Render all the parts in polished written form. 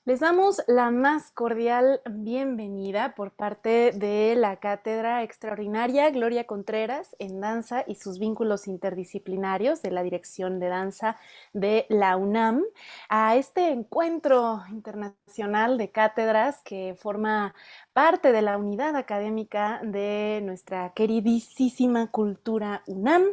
Les damos la más cordial bienvenida por parte de la Cátedra Extraordinaria Gloria Contreras en Danza y sus vínculos interdisciplinarios de la Dirección de Danza de la UNAM a este encuentro internacional de cátedras que forma parte de la unidad académica de nuestra queridísima cultura UNAM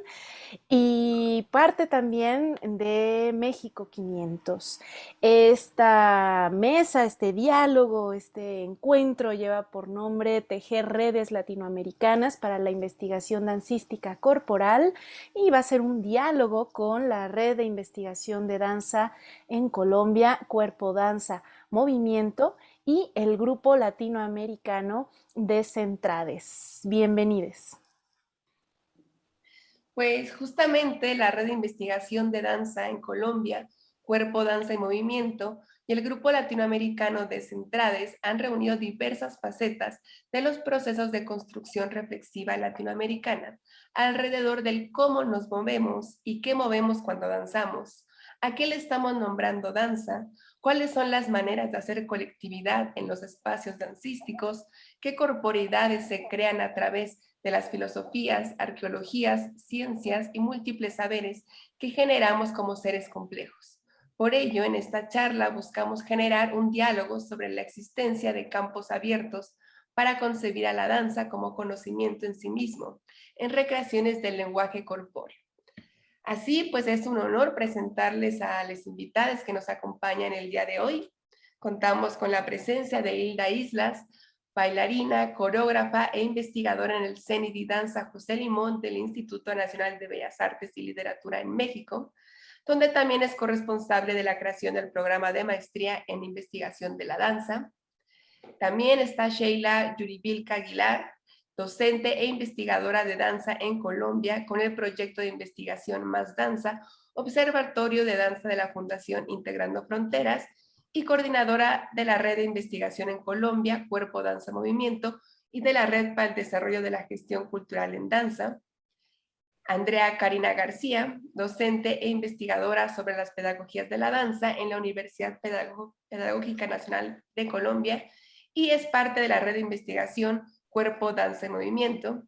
y parte también de México 500. Esta mesa, este diálogo, este encuentro lleva por nombre Tejer redes latinoamericanas para la investigación dancística corporal y va a ser un diálogo con la red de investigación de danza en Colombia, Cuerpo Danza Movimiento y el grupo latinoamericano de Centrades. Bienvenidos. Pues justamente la Red de Investigación de Danza en Colombia, Cuerpo, Danza y Movimiento, y el Grupo Latinoamericano de Centrades han reunido diversas facetas de los procesos de construcción reflexiva latinoamericana, alrededor del cómo nos movemos y qué movemos cuando danzamos, a qué le estamos nombrando danza, cuáles son las maneras de hacer colectividad en los espacios dancísticos, qué corporeidades se crean a través de las filosofías, arqueologías, ciencias y múltiples saberes que generamos como seres complejos. Por ello, en esta charla buscamos generar un diálogo sobre la existencia de campos abiertos para concebir a la danza como conocimiento en sí mismo, en recreaciones del lenguaje corpóreo. Así, pues es un honor presentarles a las invitadas que nos acompañan el día de hoy. Contamos con la presencia de Hilda Islas, bailarina, coreógrafa e investigadora en el CENIDI Danza José Limón del Instituto Nacional de Bellas Artes y Literatura en México, donde también es corresponsable de la creación del programa de maestría en investigación de la danza. También está Sheila Yuribilca Aguilar, docente e investigadora de danza en Colombia con el proyecto de investigación Más Danza, Observatorio de Danza de la Fundación Integrando Fronteras y coordinadora de la Red de Investigación en Colombia, Cuerpo, Danza, Movimiento y de la Red para el Desarrollo de la Gestión Cultural en Danza. Andrea Karina García, docente e investigadora sobre las pedagogías de la danza en la Universidad Pedagógica Nacional de Colombia y es parte de la red de investigación Cuerpo, Danza y Movimiento.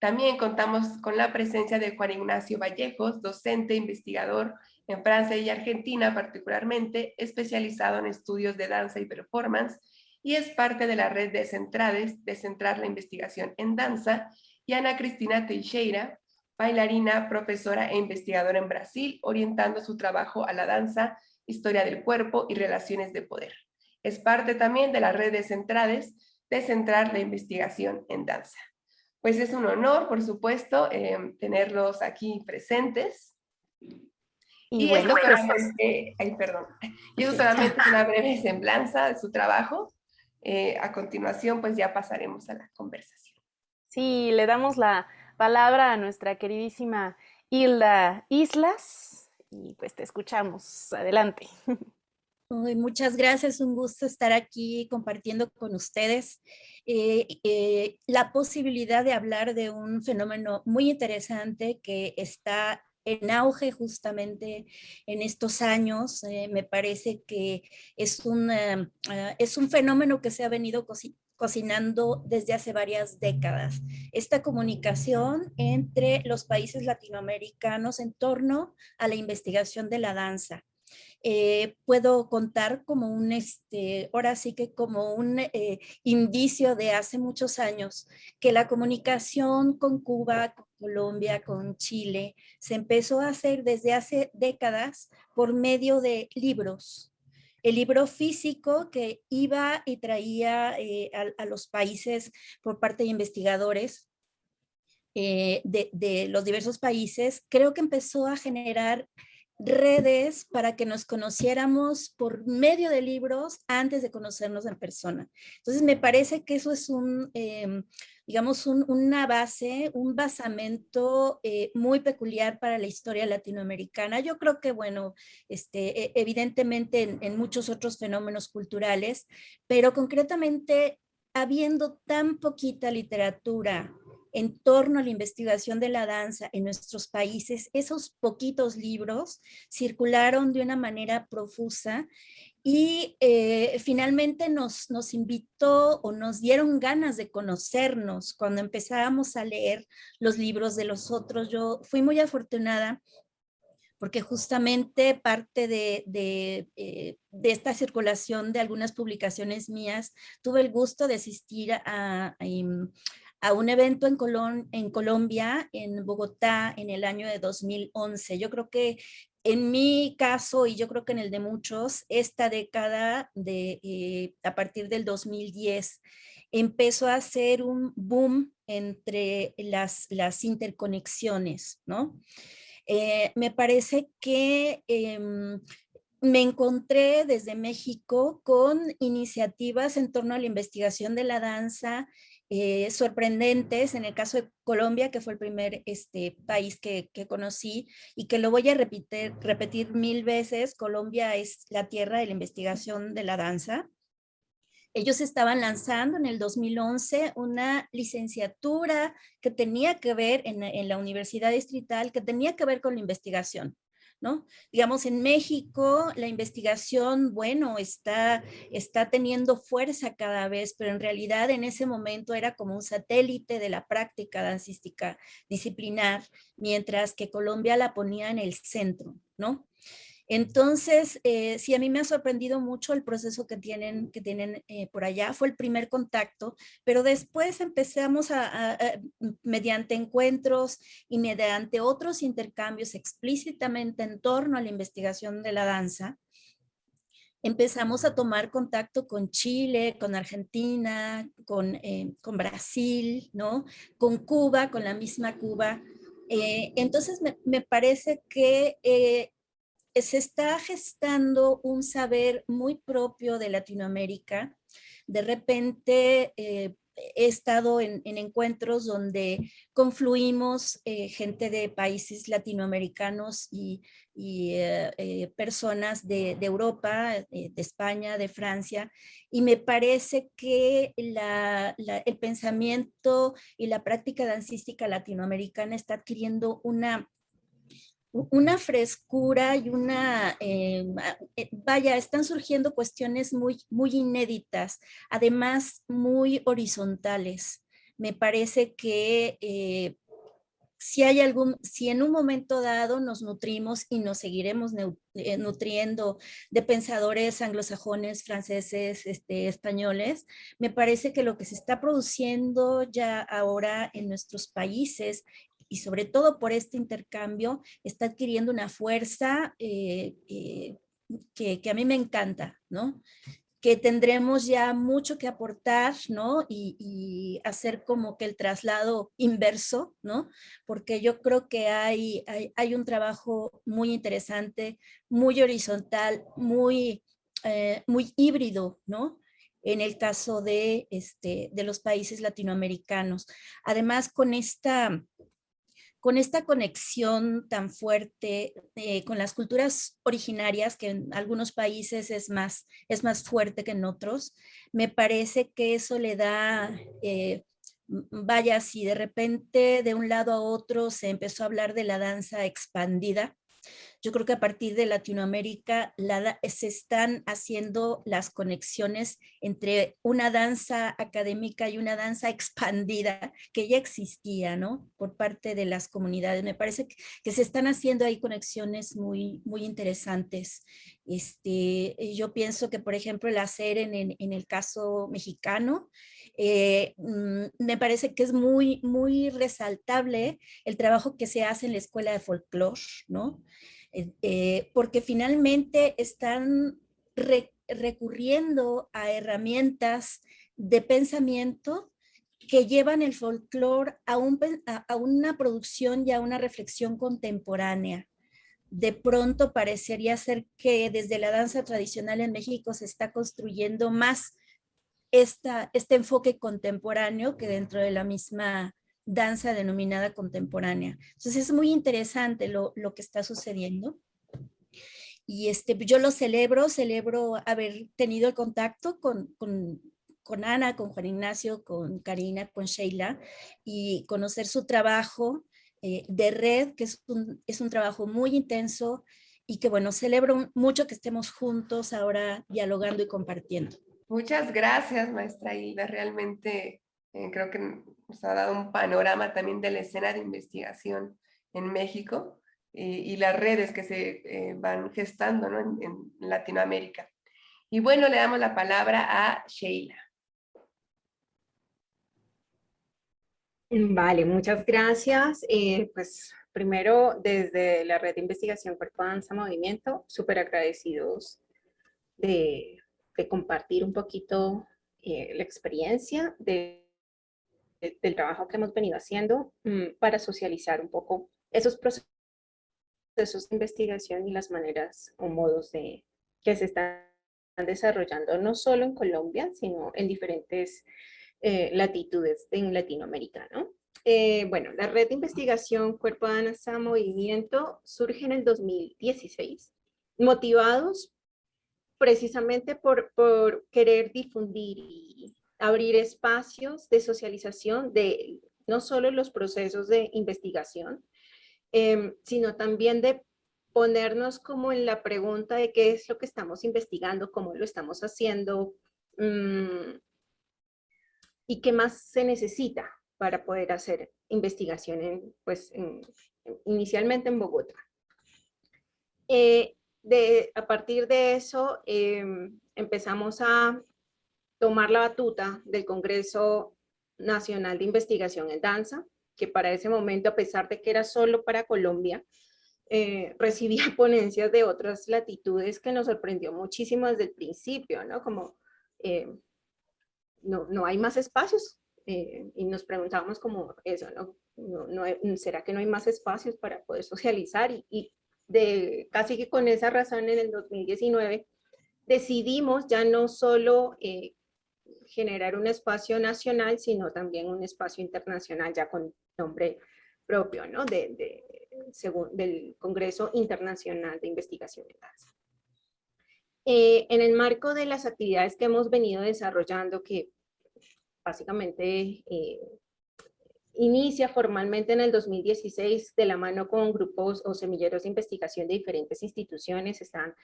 También contamos con la presencia de Juan Ignacio Vallejos, docente e investigador en Francia y Argentina particularmente, especializado en estudios de danza y performance, y es parte de la red de Centrades, de Centrar la Investigación en Danza, y Ana Cristina Teixeira, bailarina, profesora e investigadora en Brasil, orientando su trabajo a la danza, historia del cuerpo y relaciones de poder. Es parte también de la red de Centrades, de Centrar la Investigación en Danza. Pues es un honor, por supuesto, tenerlos aquí presentes. Y Y esto bueno, pues solamente, ay, perdón, y eso solamente es una breve semblanza de su trabajo. A continuación, pues ya pasaremos a la conversación. sí, le damos la palabra a nuestra queridísima Hilda Islas y pues te escuchamos. Adelante. Muchas gracias, un gusto estar aquí compartiendo con ustedes la posibilidad de hablar de un fenómeno muy interesante que está en auge justamente en estos años. Me parece que es un fenómeno que se ha venido cocinando desde hace varias décadas. Esta comunicación entre los países latinoamericanos en torno a la investigación de la danza. Puedo contar como ahora sí que como un indicio de hace muchos años, que la comunicación con Cuba, con Colombia, con Chile, se empezó a hacer desde hace décadas por medio de libros. El libro físico que iba y traía a los países por parte de investigadores de los diversos países, creo que empezó a generar redes para que nos conociéramos por medio de libros antes de conocernos en persona. Entonces me parece que eso es digamos, una base, un basamento muy peculiar para la historia latinoamericana. Yo creo que, bueno, evidentemente en muchos otros fenómenos culturales, pero concretamente habiendo tan poquita literatura en torno a la investigación de la danza en nuestros países, esos poquitos libros circularon de una manera profusa y finalmente nos invitó o nos dieron ganas de conocernos cuando empezábamos a leer los libros de los otros. Yo fui muy afortunada porque justamente parte de esta circulación de algunas publicaciones mías, tuve el gusto de asistir a un evento en Colombia, en Bogotá, en el año de 2011. Yo creo que en mi caso, y yo creo que en el de muchos, esta década a partir del 2010 empezó a ser un boom entre las interconexiones, ¿no? Me parece que me encontré desde México con iniciativas en torno a la investigación de la danza sorprendentes, en el caso de Colombia, que fue el primer país que conocí y que lo voy a repetir 1000 veces. Colombia es la tierra de la investigación de la danza. Ellos estaban lanzando en el 2011 una licenciatura que tenía que ver en la Universidad Distrital, que tenía que ver con la investigación, ¿no? Digamos, en México la investigación, bueno, está teniendo fuerza cada vez, pero en realidad en ese momento era como un satélite de la práctica dancística disciplinar, mientras que Colombia la ponía en el centro, ¿no? Entonces, sí, a mí me ha sorprendido mucho el proceso que tienen por allá. Fue el primer contacto, pero después empezamos mediante encuentros y mediante otros intercambios explícitamente en torno a la investigación de la danza, empezamos a tomar contacto con Chile, con Argentina, con Brasil, ¿no? Con Cuba, con la misma Cuba. Entonces, me parece que se está gestando un saber muy propio de Latinoamérica. De repente he estado en encuentros donde confluimos gente de países latinoamericanos y personas de Europa, de España, de Francia, y me parece que el pensamiento y la práctica dancística latinoamericana está adquiriendo una frescura y vaya, están surgiendo cuestiones muy inéditas, además muy horizontales. Me parece que si en un momento dado nos nutrimos y nos seguiremos nutriendo de pensadores anglosajones, franceses, españoles, me parece que lo que se está produciendo ya ahora en nuestros países y sobre todo por este intercambio, está adquiriendo una fuerza que a mí me encanta, ¿no? Que tendremos ya mucho que aportar, ¿no? Y hacer como que el traslado inverso, ¿no? Porque yo creo que hay un trabajo muy interesante, muy horizontal, muy híbrido, ¿no? En el caso de los países latinoamericanos. Además, con esta conexión tan fuerte con las culturas originarias, que en algunos países es más fuerte que en otros, me parece que eso le da, vaya, si de repente de un lado a otro se empezó a hablar de la danza expandida, yo creo que a partir de Latinoamérica se están haciendo las conexiones entre una danza académica y una danza expandida que ya existía, ¿no? Por parte de las comunidades. Me parece que se están haciendo ahí conexiones muy interesantes. Yo pienso que, por ejemplo, el hacer en el caso mexicano, me parece que es muy resaltable el trabajo que se hace en la escuela de folclore, ¿no? Porque finalmente están recurriendo a herramientas de pensamiento que llevan el folclore a una producción y a una reflexión contemporánea. De pronto parecería ser que desde la danza tradicional en México se está construyendo más este enfoque contemporáneo que dentro de la misma danza denominada contemporánea. Entonces es muy interesante lo que está sucediendo. Y yo lo celebro haber tenido el contacto con Ana, con Juan Ignacio, con Karina, con Sheila, y conocer su trabajo de red, que es un trabajo muy intenso y que, bueno, celebro mucho que estemos juntos ahora dialogando y compartiendo. Muchas gracias, maestra Hilda. Realmente creo que nos ha dado un panorama también de la escena de investigación en México y las redes que se van gestando, ¿no? en Latinoamérica. Y bueno, le damos la palabra a Sheila. Vale, muchas gracias. Pues primero, desde la Red de Investigación Cuerpo Danza Movimiento, súper agradecidos de, de compartir un poquito la experiencia del trabajo que hemos venido haciendo para socializar un poco esos procesos de investigación y las maneras o modos que se están desarrollando no solo en Colombia, sino en diferentes latitudes en Latinoamérica, ¿no? Bueno, la red de investigación Cuerpo Danza Movimiento surge en el 2016, motivados precisamente por querer difundir y abrir espacios de socialización de no solo los procesos de investigación, sino también de ponernos como en la pregunta de qué es lo que estamos investigando, cómo lo estamos haciendo, y qué más se necesita para poder hacer investigación inicialmente en Bogotá. A partir de eso empezamos a tomar la batuta del Congreso Nacional de Investigación en Danza, que para ese momento, a pesar de que era solo para Colombia, recibía ponencias de otras latitudes que nos sorprendió muchísimo desde el principio, ¿no? Como no hay más espacios, y nos preguntábamos como eso, ¿será que no hay más espacios para poder socializar? Y casi que con esa razón en el 2019 decidimos ya no solo generar un espacio nacional, sino también un espacio internacional ya con nombre propio, ¿no? Del Congreso Internacional de Investigación en Danza. En el marco de las actividades que hemos venido desarrollando, que básicamente inicia formalmente en el 2016 de la mano con grupos o semilleros de investigación de diferentes instituciones. Están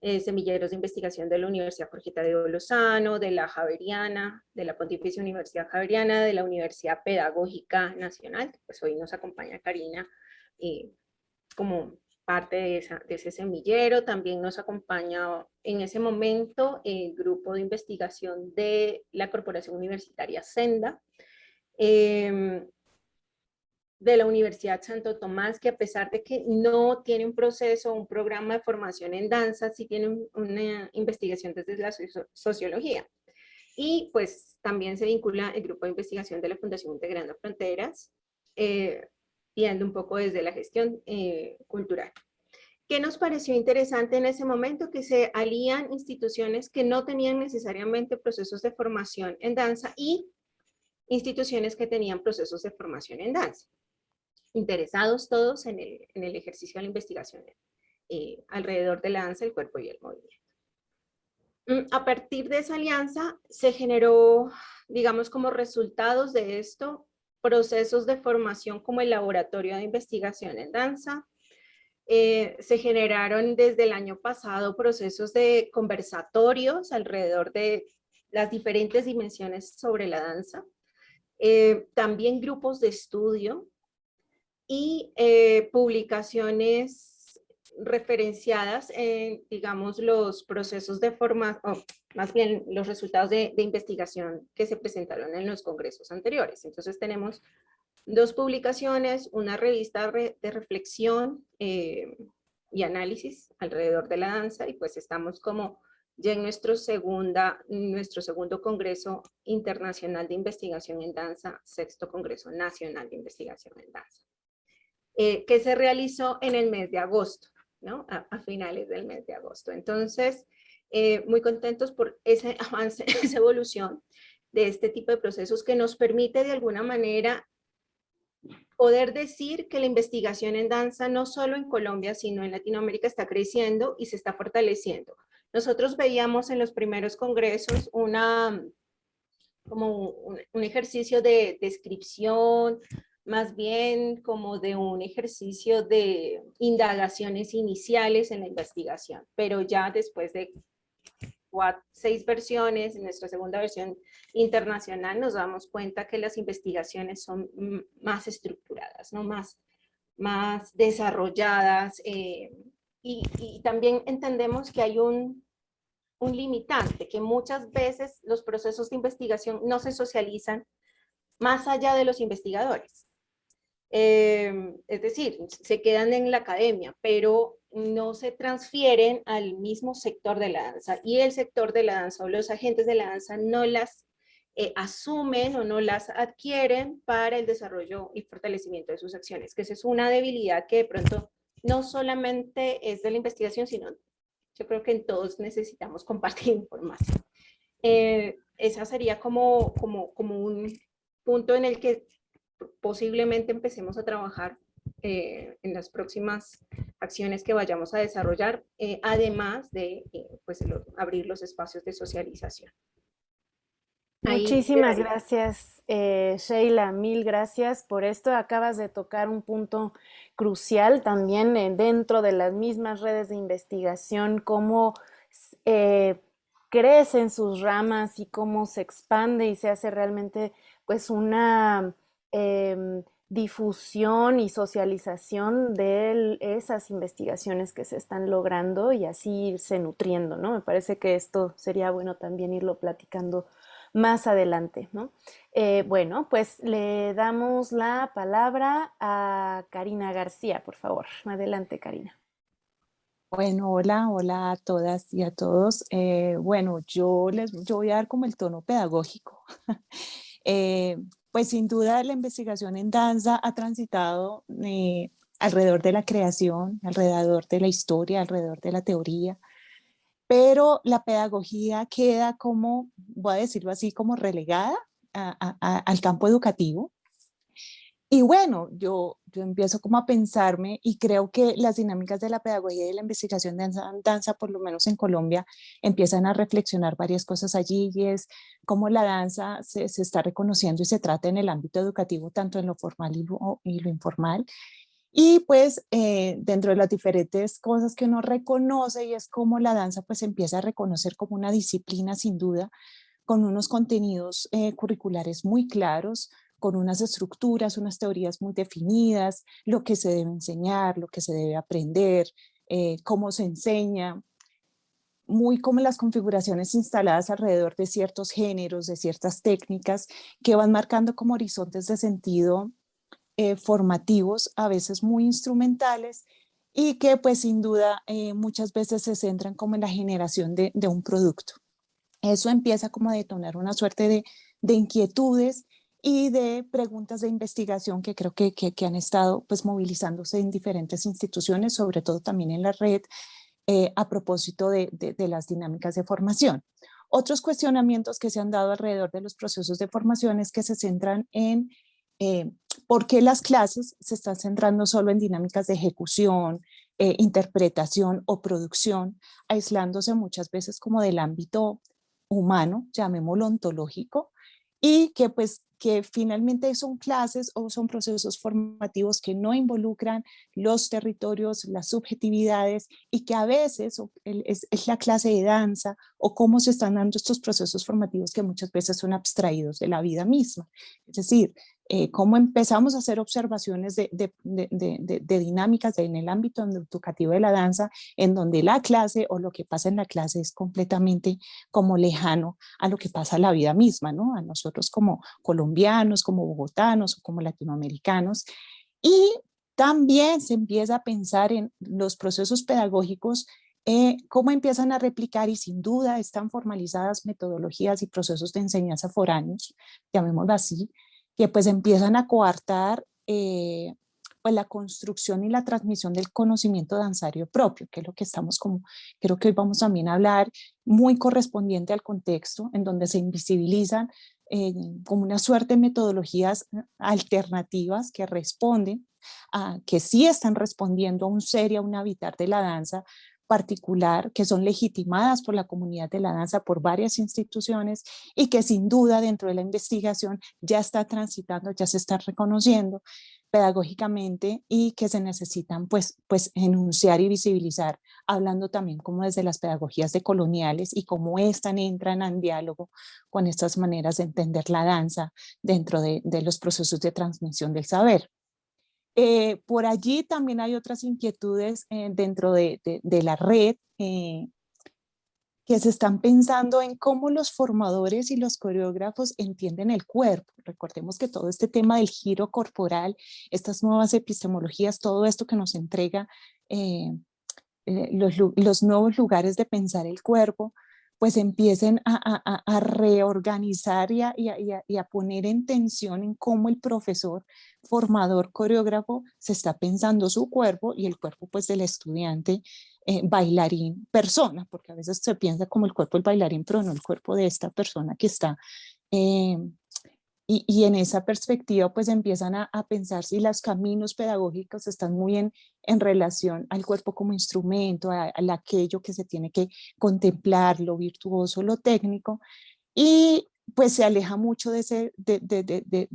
semilleros de investigación de la Universidad Jorge Tadeo Lozano, de la Javeriana, de la Pontificia Universidad Javeriana, de la Universidad Pedagógica Nacional. Pues hoy nos acompaña Karina como parte de ese semillero. También nos acompaña en ese momento el grupo de investigación de la Corporación Universitaria Senda, de la Universidad Santo Tomás, que a pesar de que no tiene un proceso, un programa de formación en danza, sí tiene una investigación desde la sociología. Y pues también se vincula el grupo de investigación de la Fundación Integrando Fronteras, viendo un poco desde la gestión cultural. ¿Qué nos pareció interesante en ese momento? Que se alían instituciones que no tenían necesariamente procesos de formación en danza y instituciones que tenían procesos de formación en danza. Interesados todos en el ejercicio de la investigación alrededor de la danza, el cuerpo y el movimiento. A partir de esa alianza se generó, digamos, como resultados de esto, procesos de formación como el Laboratorio de Investigación en Danza. Se generaron desde el año pasado procesos de conversatorios alrededor de las diferentes dimensiones sobre la danza. También grupos de estudio y publicaciones referenciadas en, digamos, los procesos de formación, más bien los resultados de investigación que se presentaron en los congresos anteriores. Entonces tenemos dos publicaciones, una revista de reflexión y análisis alrededor de la danza, y pues estamos como ya en nuestro segundo Congreso Internacional de Investigación en Danza, sexto Congreso Nacional de Investigación en Danza, que se realizó en el mes de agosto, ¿no? A finales del mes de agosto. Entonces, muy contentos por ese avance, esa evolución de este tipo de procesos que nos permite de alguna manera poder decir que la investigación en danza no solo en Colombia, sino en Latinoamérica está creciendo y se está fortaleciendo. Nosotros veíamos en los primeros congresos una como un ejercicio de descripción, más bien como de un ejercicio de indagaciones iniciales en la investigación, pero ya después de 6 versiones, en nuestra segunda versión internacional, nos damos cuenta que las investigaciones son más estructuradas, ¿no? más desarrolladas, y también entendemos que hay un limitante, que muchas veces los procesos de investigación no se socializan más allá de los investigadores. Es decir, se quedan en la academia, pero no se transfieren al mismo sector de la danza, y el sector de la danza o los agentes de la danza no las asumen o no las adquieren para el desarrollo y fortalecimiento de sus acciones, que esa es una debilidad que de pronto no solamente es de la investigación, sino yo creo que en todos necesitamos compartir información. Esa sería como un punto en el que posiblemente empecemos a trabajar en las próximas acciones que vayamos a desarrollar, además de pues, abrir los espacios de socialización. Muchísimas gracias, Sheila, mil gracias por esto. Acabas de tocar un punto crucial también dentro de las mismas redes de investigación, cómo crecen sus ramas y cómo se expande y se hace realmente pues una difusión y socialización de esas investigaciones que se están logrando y así irse nutriendo, ¿no? Me parece que esto sería bueno también irlo platicando más adelante, ¿no? Bueno, pues le damos la palabra a Karina García, por favor. Adelante, Karina. Bueno, hola a todas y a todos. Bueno, yo voy a dar como el tono pedagógico. Pues sin duda la investigación en danza ha transitado alrededor de la creación, alrededor de la historia, alrededor de la teoría, pero la pedagogía queda como, voy a decirlo así, como relegada al campo educativo. Y bueno, yo empiezo como a pensarme y creo que las dinámicas de la pedagogía y de la investigación de danza, por lo menos en Colombia, empiezan a reflexionar varias cosas allí, y es cómo la danza se está reconociendo y se trata en el ámbito educativo, tanto en lo formal y lo informal. Y pues dentro de las diferentes cosas que uno reconoce, y es como la danza pues empieza a reconocer como una disciplina sin duda, con unos contenidos curriculares muy claros, con unas estructuras, unas teorías muy definidas, lo que se debe enseñar, lo que se debe aprender, cómo se enseña, muy como las configuraciones instaladas alrededor de ciertos géneros, de ciertas técnicas que van marcando como horizontes de sentido formativos, a veces muy instrumentales, y que pues sin duda muchas veces se centran como en la generación de un producto. Eso empieza como a detonar una suerte de inquietudes y de preguntas de investigación que creo que han estado pues movilizándose en diferentes instituciones, sobre todo también en la red, a propósito de las dinámicas de formación. Otros cuestionamientos que se han dado alrededor de los procesos de formación es que se centran en por qué las clases se están centrando solo en dinámicas de ejecución, interpretación o producción, aislándose muchas veces como del ámbito humano, llamémoslo ontológico, y que pues que finalmente son clases o son procesos formativos que no involucran los territorios, las subjetividades, y que a veces es la clase de danza o cómo se están dando estos procesos formativos que muchas veces son abstraídos de la vida misma. Es decir, cómo empezamos a hacer observaciones de dinámicas en el ámbito educativo de la danza, en donde la clase o lo que pasa en la clase es completamente como lejano a lo que pasa en la vida misma, ¿no? A nosotros como colombianos, como bogotanos o como latinoamericanos. Y también se empieza a pensar en los procesos pedagógicos, cómo empiezan a replicar, y sin duda están formalizadas metodologías y procesos de enseñanza foráneos, llamémoslo así, que pues empiezan a coartar pues la construcción y la transmisión del conocimiento danzario propio, que es lo que estamos como, creo que hoy vamos también a hablar, muy correspondiente al contexto, en donde se invisibilizan como una suerte de metodologías alternativas que responden, que sí están respondiendo a un ser y a un habitar de la danza, particular, que son legitimadas por la comunidad de la danza, por varias instituciones, y que sin duda dentro de la investigación ya está transitando, ya se está reconociendo pedagógicamente y que se necesitan pues enunciar y visibilizar, hablando también como desde las pedagogías decoloniales y cómo están entran en diálogo con estas maneras de entender la danza dentro de los procesos de transmisión del saber. Por allí también hay otras inquietudes dentro de la red que se están pensando en cómo los formadores y los coreógrafos entienden el cuerpo. Recordemos que todo este tema del giro corporal, estas nuevas epistemologías, todo esto que nos entrega los nuevos lugares de pensar el cuerpo, pues empiecen a reorganizar y a poner en tensión en cómo el profesor, formador, coreógrafo se está pensando su cuerpo y el cuerpo pues del estudiante, bailarín, persona, porque a veces se piensa como el cuerpo del bailarín, pero no el cuerpo de esta persona que está y en esa perspectiva pues empiezan a pensar si los caminos pedagógicos están muy en relación al cuerpo como instrumento, a aquello que se tiene que contemplar, lo virtuoso, lo técnico, y pues se aleja mucho de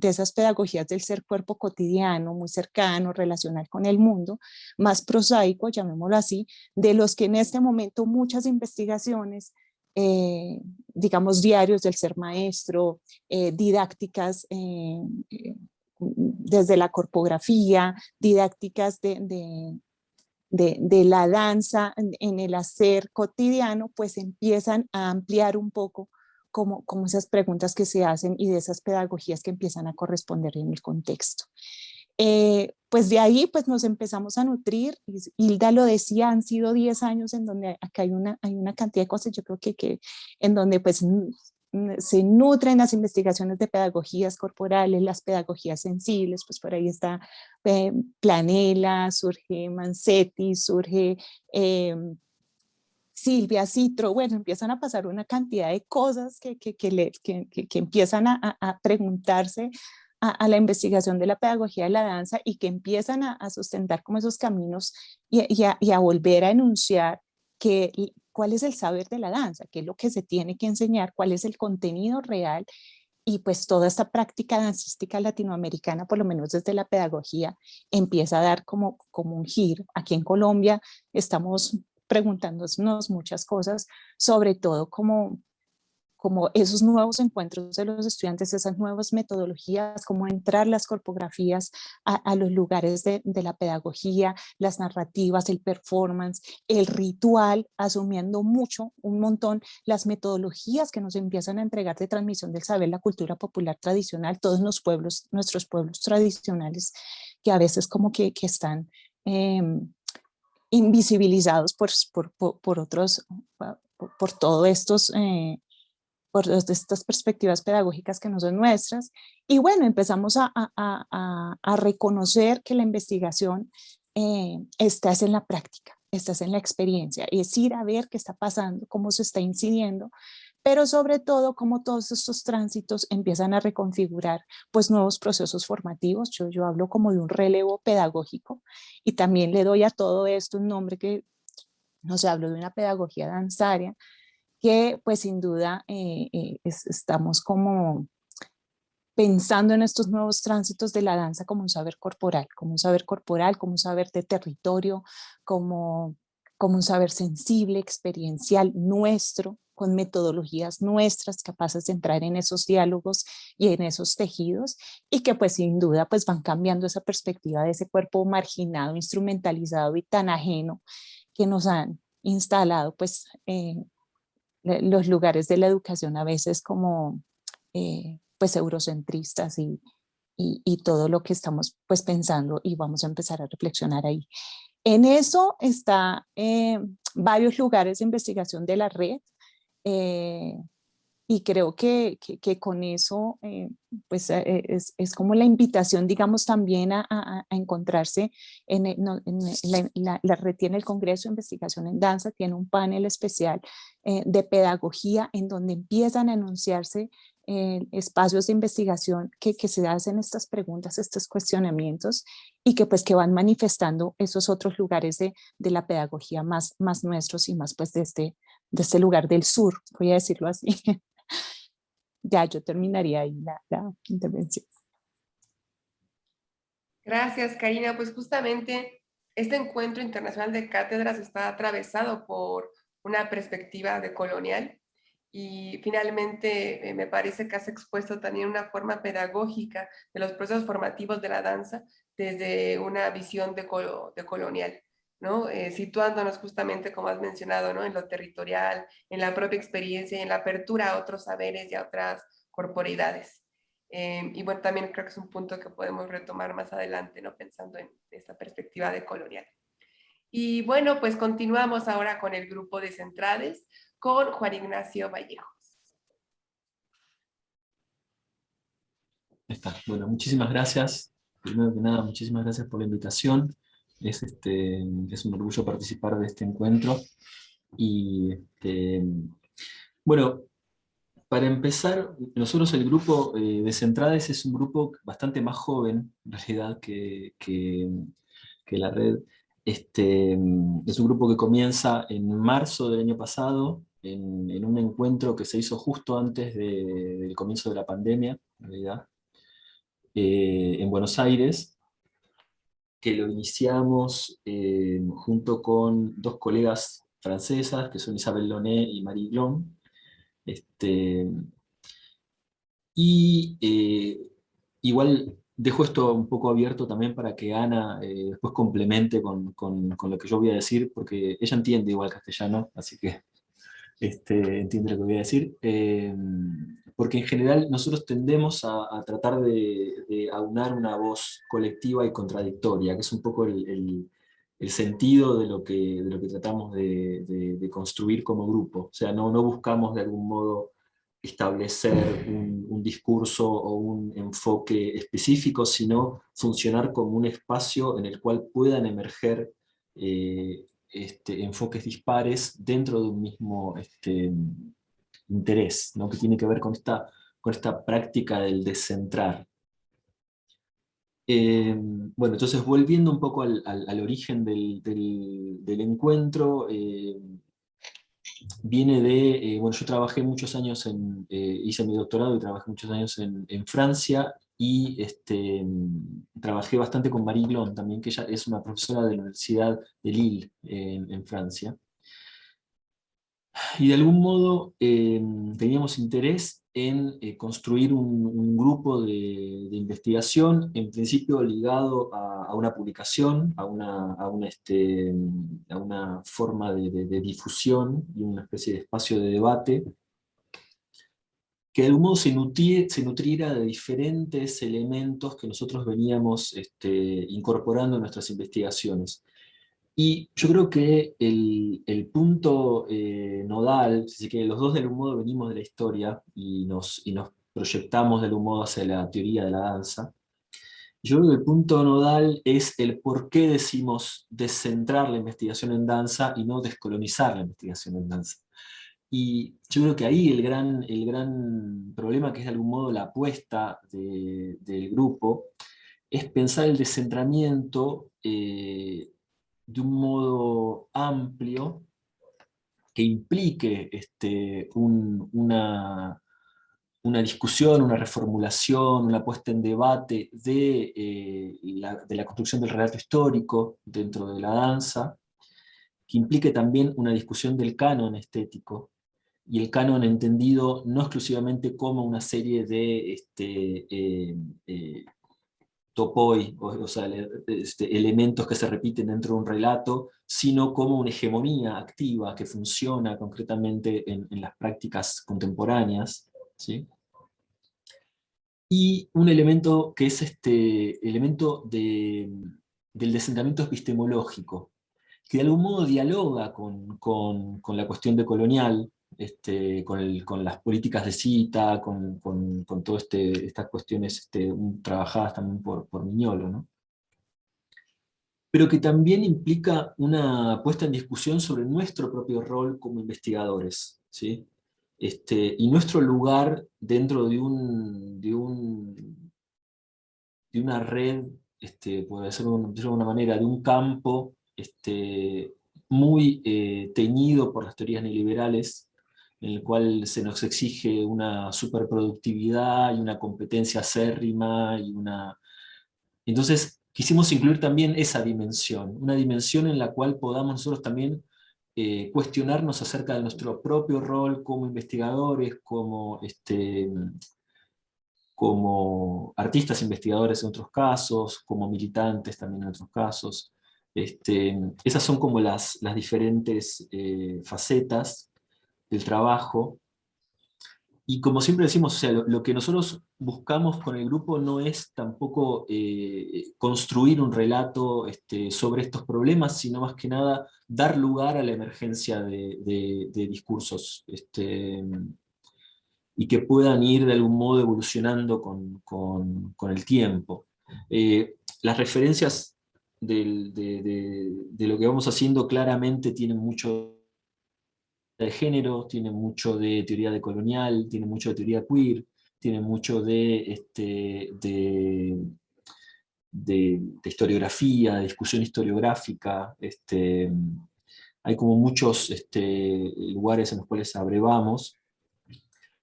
esas pedagogías del ser cuerpo cotidiano, muy cercano, relacional con el mundo, más prosaico, llamémoslo así, de los que en este momento muchas investigaciones, digamos diarios del ser maestro, didácticas desde la corpografía, didácticas de la danza en el hacer cotidiano, pues empiezan a ampliar un poco como esas preguntas que se hacen y de esas pedagogías que empiezan a corresponder en el contexto. Pues de ahí pues nos empezamos a nutrir, Hilda lo decía, han sido 10 años en donde acá hay una cantidad de cosas, yo creo que en donde pues se nutren las investigaciones de pedagogías corporales, las pedagogías sensibles, pues por ahí está Planella, surge Mancetti, surge Silvia Citro, bueno, empiezan a pasar una cantidad de cosas que empiezan a preguntarse a la investigación de la pedagogía de la danza y que empiezan a sustentar como esos caminos y a volver a enunciar cuál es el saber de la danza, qué es lo que se tiene que enseñar, cuál es el contenido real y pues toda esta práctica dancística latinoamericana, por lo menos desde la pedagogía, empieza a dar como un giro. Aquí en Colombia estamos preguntándonos muchas cosas, sobre todo como esos nuevos encuentros de los estudiantes, esas nuevas metodologías, cómo entrar las corpografías a los lugares de la pedagogía, las narrativas, el performance, el ritual, asumiendo un montón las metodologías que nos empiezan a entregar de transmisión del saber, la cultura popular tradicional, todos los pueblos, nuestros pueblos tradicionales, que a veces como que están invisibilizados por otros, por todos estos por estas perspectivas pedagógicas que no son nuestras. Y bueno, empezamos a reconocer que la investigación está en la práctica, está en la experiencia, es ir a ver qué está pasando, cómo se está incidiendo, pero sobre todo cómo todos estos tránsitos empiezan a reconfigurar pues nuevos procesos formativos. Yo hablo como de un relevo pedagógico y también le doy a todo esto un nombre que no sé, hablo de una pedagogía danzaria, que pues sin duda estamos como pensando en estos nuevos tránsitos de la danza como un saber corporal, como un saber corporal, como un saber de territorio, como un saber sensible, experiencial, nuestro, con metodologías nuestras, capaces de entrar en esos diálogos y en esos tejidos, y que pues sin duda pues van cambiando esa perspectiva de ese cuerpo marginado, instrumentalizado y tan ajeno que nos han instalado pues los lugares de la educación a veces como pues eurocentristas y todo lo que estamos pues pensando y vamos a empezar a reflexionar ahí. En eso está varios lugares de investigación de la red y creo que con eso pues es como la invitación, digamos, también a encontrarse la red tiene el Congreso de Investigación en Danza, tiene un panel especial de pedagogía en donde empiezan a enunciarse espacios de investigación que se hacen estas preguntas, estos cuestionamientos, y que pues que van manifestando esos otros lugares de la pedagogía más nuestros y más pues de este lugar del sur, voy a decirlo así. Ya, yo terminaría ahí la intervención. Gracias, Karina. Pues justamente este encuentro internacional de cátedras está atravesado por una perspectiva decolonial y finalmente me parece que has expuesto también una forma pedagógica de los procesos formativos de la danza desde una visión decolonial, ¿no? Situándonos justamente, como has mencionado, ¿no? En lo territorial, en la propia experiencia y en la apertura a otros saberes y a otras corporidades. Y bueno, también creo que es un punto que podemos retomar más adelante, ¿no? Pensando en esta perspectiva decolonial. Y bueno, pues continuamos ahora con el grupo de Centrades, con Juan Ignacio Vallejos. Está. Bueno, muchísimas gracias. Primero que nada, muchísimas gracias por la invitación. Es un orgullo participar de este encuentro. Y bueno, para empezar, nosotros el grupo de Centrades es un grupo bastante más joven, en realidad, que la red. Es un grupo que comienza en marzo del año pasado, en un encuentro que se hizo justo antes del comienzo de la pandemia, en realidad, en Buenos Aires, que lo iniciamos junto con dos colegas francesas, que son Isabelle Launay y Marie Glon. Y igual dejo esto un poco abierto también para que Ana después complemente con lo que yo voy a decir, porque ella entiende igual castellano, así que entiende lo que voy a decir. Porque en general nosotros tendemos a tratar de aunar una voz colectiva y contradictoria, que es un poco el sentido de lo que tratamos de construir como grupo. O sea, no buscamos de algún modo establecer un discurso o un enfoque específico, sino funcionar como un espacio en el cual puedan emerger enfoques dispares dentro de un mismo interés, ¿no? Que tiene que ver con esta práctica del descentrar. Bueno, entonces volviendo un poco al origen del encuentro, viene bueno, yo trabajé muchos años hice mi doctorado y trabajé muchos años en Francia, y trabajé bastante con Marie Glon también, que ella es una profesora de la Universidad de Lille, en Francia. Y de algún modo teníamos interés en construir un grupo de investigación, en principio ligado a una publicación, a una forma de difusión y una especie de espacio de debate, que de algún modo se nutriera de diferentes elementos que nosotros veníamos incorporando en nuestras investigaciones. Y yo creo que el punto nodal, así que los dos de algún modo venimos de la historia y nos proyectamos de algún modo hacia la teoría de la danza. Yo creo que el punto nodal es el por qué decimos descentrar la investigación en danza y no descolonizar la investigación en danza. Y yo creo que ahí el gran problema, que es de algún modo la apuesta del grupo, es pensar el descentramiento de un modo amplio que implique una discusión, una reformulación, una puesta en debate de la construcción del relato histórico dentro de la danza, que implique también una discusión del canon estético, y el canon entendido no exclusivamente como una serie de topoi, o sea, elementos que se repiten dentro de un relato, sino como una hegemonía activa que funciona concretamente en las prácticas contemporáneas, ¿sí? Y un elemento que es elemento del descentamiento epistemológico, que de algún modo dialoga con la cuestión decolonial, con las políticas de cita, con todas estas cuestiones trabajadas también por Mignolo, ¿no? Pero que también implica una puesta en discusión sobre nuestro propio rol como investigadores, ¿sí? y nuestro lugar dentro de una red, por decirlo de alguna manera, de un campo muy teñido por las teorías neoliberales, en el cual se nos exige una superproductividad y una competencia acérrima. Entonces quisimos incluir también esa dimensión, una dimensión en la cual podamos nosotros también cuestionarnos acerca de nuestro propio rol como investigadores, como artistas investigadores en otros casos, como militantes también en otros casos. Esas son como las diferentes facetas del trabajo. Y como siempre decimos, o sea, lo que nosotros buscamos con el grupo no es tampoco construir un relato sobre estos problemas, sino más que nada dar lugar a la emergencia de discursos y que puedan ir de algún modo evolucionando con el tiempo. Las referencias de lo que vamos haciendo claramente tienen mucho de género, tiene mucho de teoría decolonial, tiene mucho de teoría queer, tiene mucho de historiografía, de discusión historiográfica. Hay como muchos lugares en los cuales abrevamos,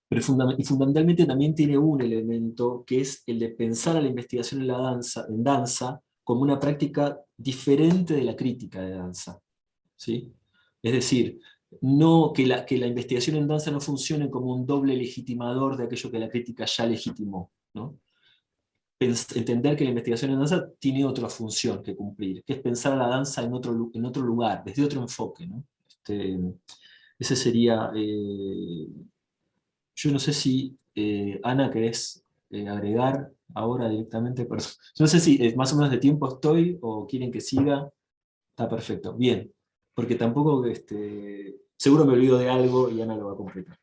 pero fundamentalmente también tiene un elemento que es el de pensar a la investigación en danza como una práctica diferente de la crítica de danza, ¿sí? Es decir, no que la investigación en danza no funcione como un doble legitimador de aquello que la crítica ya legitimó, ¿no? Entender que la investigación en danza tiene otra función que cumplir, que es pensar a la danza en otro lugar, desde otro enfoque, ¿no? Ese sería... yo no sé si, Ana, querés agregar ahora directamente. Yo no sé si más o menos de tiempo estoy o quieren que siga. Está perfecto, bien. Porque tampoco, seguro me olvido de algo y Ana lo va a completar.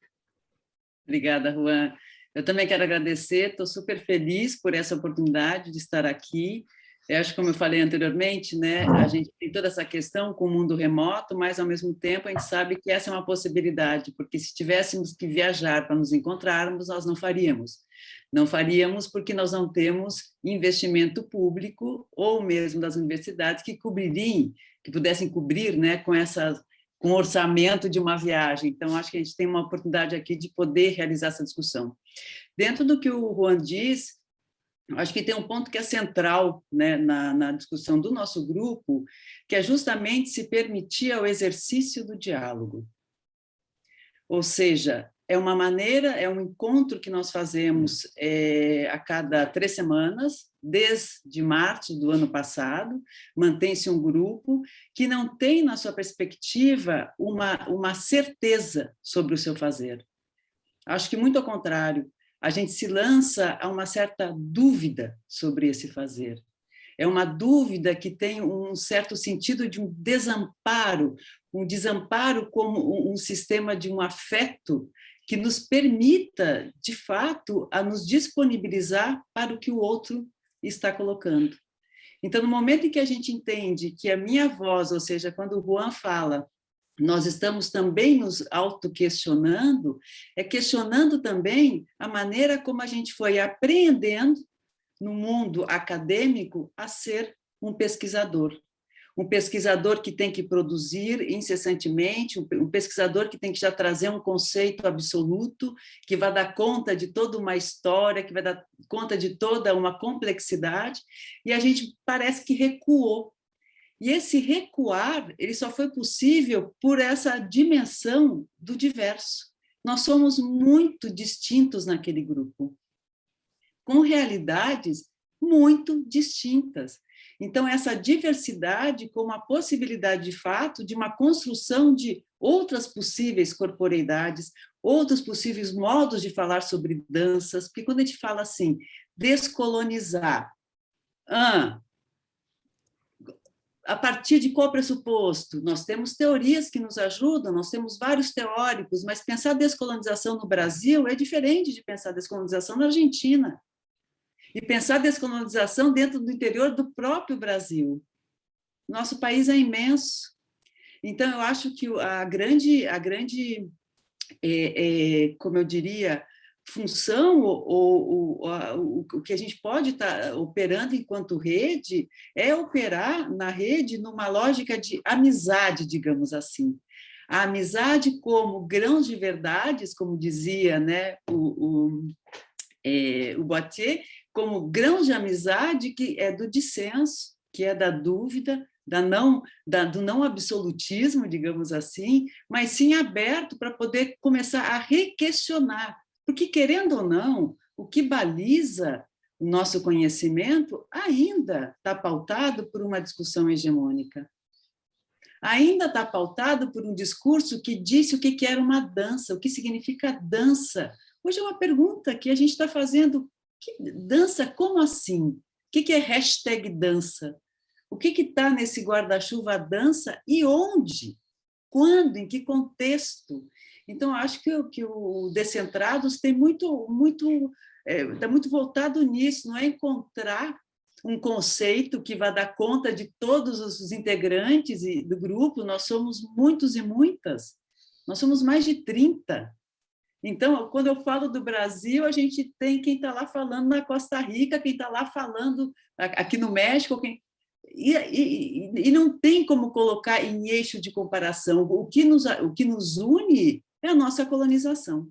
Obrigada, Juan. Eu também quero agradecer, estou super feliz por essa oportunidade de estar aqui. Eu acho que, como eu falei anteriormente, né, a gente tem toda essa questão com o mundo remoto, mas, ao mesmo tempo, a gente sabe que essa é uma possibilidade, porque se tivéssemos que viajar para nos encontrarmos, nós não faríamos. Não faríamos porque nós não temos investimento público ou mesmo das universidades que pudessem cobrir, né, com o orçamento de uma viagem. Então, acho que a gente tem uma oportunidade aqui de poder realizar essa discussão. Dentro do que o Juan diz, acho que tem um ponto que é central, né, na discussão do nosso grupo, que é justamente se permitir o exercício do diálogo. Ou seja, é uma maneira, é um encontro que nós fazemos a cada 3 semanas, desde março do ano passado. Mantém-se um grupo que não tem, na sua perspectiva, uma certeza sobre o seu fazer. Acho que, muito ao contrário, a gente se lança a uma certa dúvida sobre esse fazer. É uma dúvida que tem um certo sentido de um desamparo como um sistema de um afeto que nos permita, de fato, a nos disponibilizar para o que o outro está colocando. Então, no momento em que a gente entende que a minha voz, ou seja, quando o Juan fala, nós estamos também nos autoquestionando, questionando também a maneira como a gente foi aprendendo no mundo acadêmico a ser um pesquisador. Um pesquisador que tem que produzir incessantemente, um pesquisador que tem que já trazer um conceito absoluto, que vai dar conta de toda uma história, que vai dar conta de toda uma complexidade, e a gente parece que recuou. E esse recuar, ele só foi possível por essa dimensão do diverso. Nós somos muito distintos naquele grupo, com realidades muito distintas. Então, essa diversidade como a possibilidade, de fato, de uma construção de outras possíveis corporeidades, outros possíveis modos de falar sobre danças, porque quando a gente fala assim, descolonizar, a partir de qual pressuposto? Nós temos teorias que nos ajudam, nós temos vários teóricos, mas pensar descolonização no Brasil é diferente de pensar descolonização na Argentina. E pensar descolonização dentro do interior do próprio Brasil. Nosso país é imenso. Então, eu acho que a grande como eu diria, função o que a gente pode estar operando enquanto rede é operar na rede numa lógica de amizade, digamos assim. A amizade como grãos de verdades, como dizia, né, o Boitier, como grãos de amizade que é do dissenso, que é da dúvida, do não absolutismo, digamos assim, mas sim aberto para poder começar a requestionar. Porque, querendo ou não, o que baliza o nosso conhecimento ainda está pautado por uma discussão hegemônica. Ainda está pautado por um discurso que disse o que era uma dança, o que significa dança. Hoje é uma pergunta que a gente está fazendo. Dança, como assim? O que é hashtag dança? O que está nesse guarda-chuva dança e onde? Quando? Em que contexto? Então, acho que o Descentrados tem está muito voltado nisso, não é encontrar um conceito que vai dar conta de todos os integrantes do grupo. Nós somos muitos e muitas, nós somos mais de 30. Então, quando eu falo do Brasil, a gente tem quem está lá falando na Costa Rica, quem está lá falando aqui no México, e não tem como colocar em eixo de comparação. O que nos une é a nossa colonização.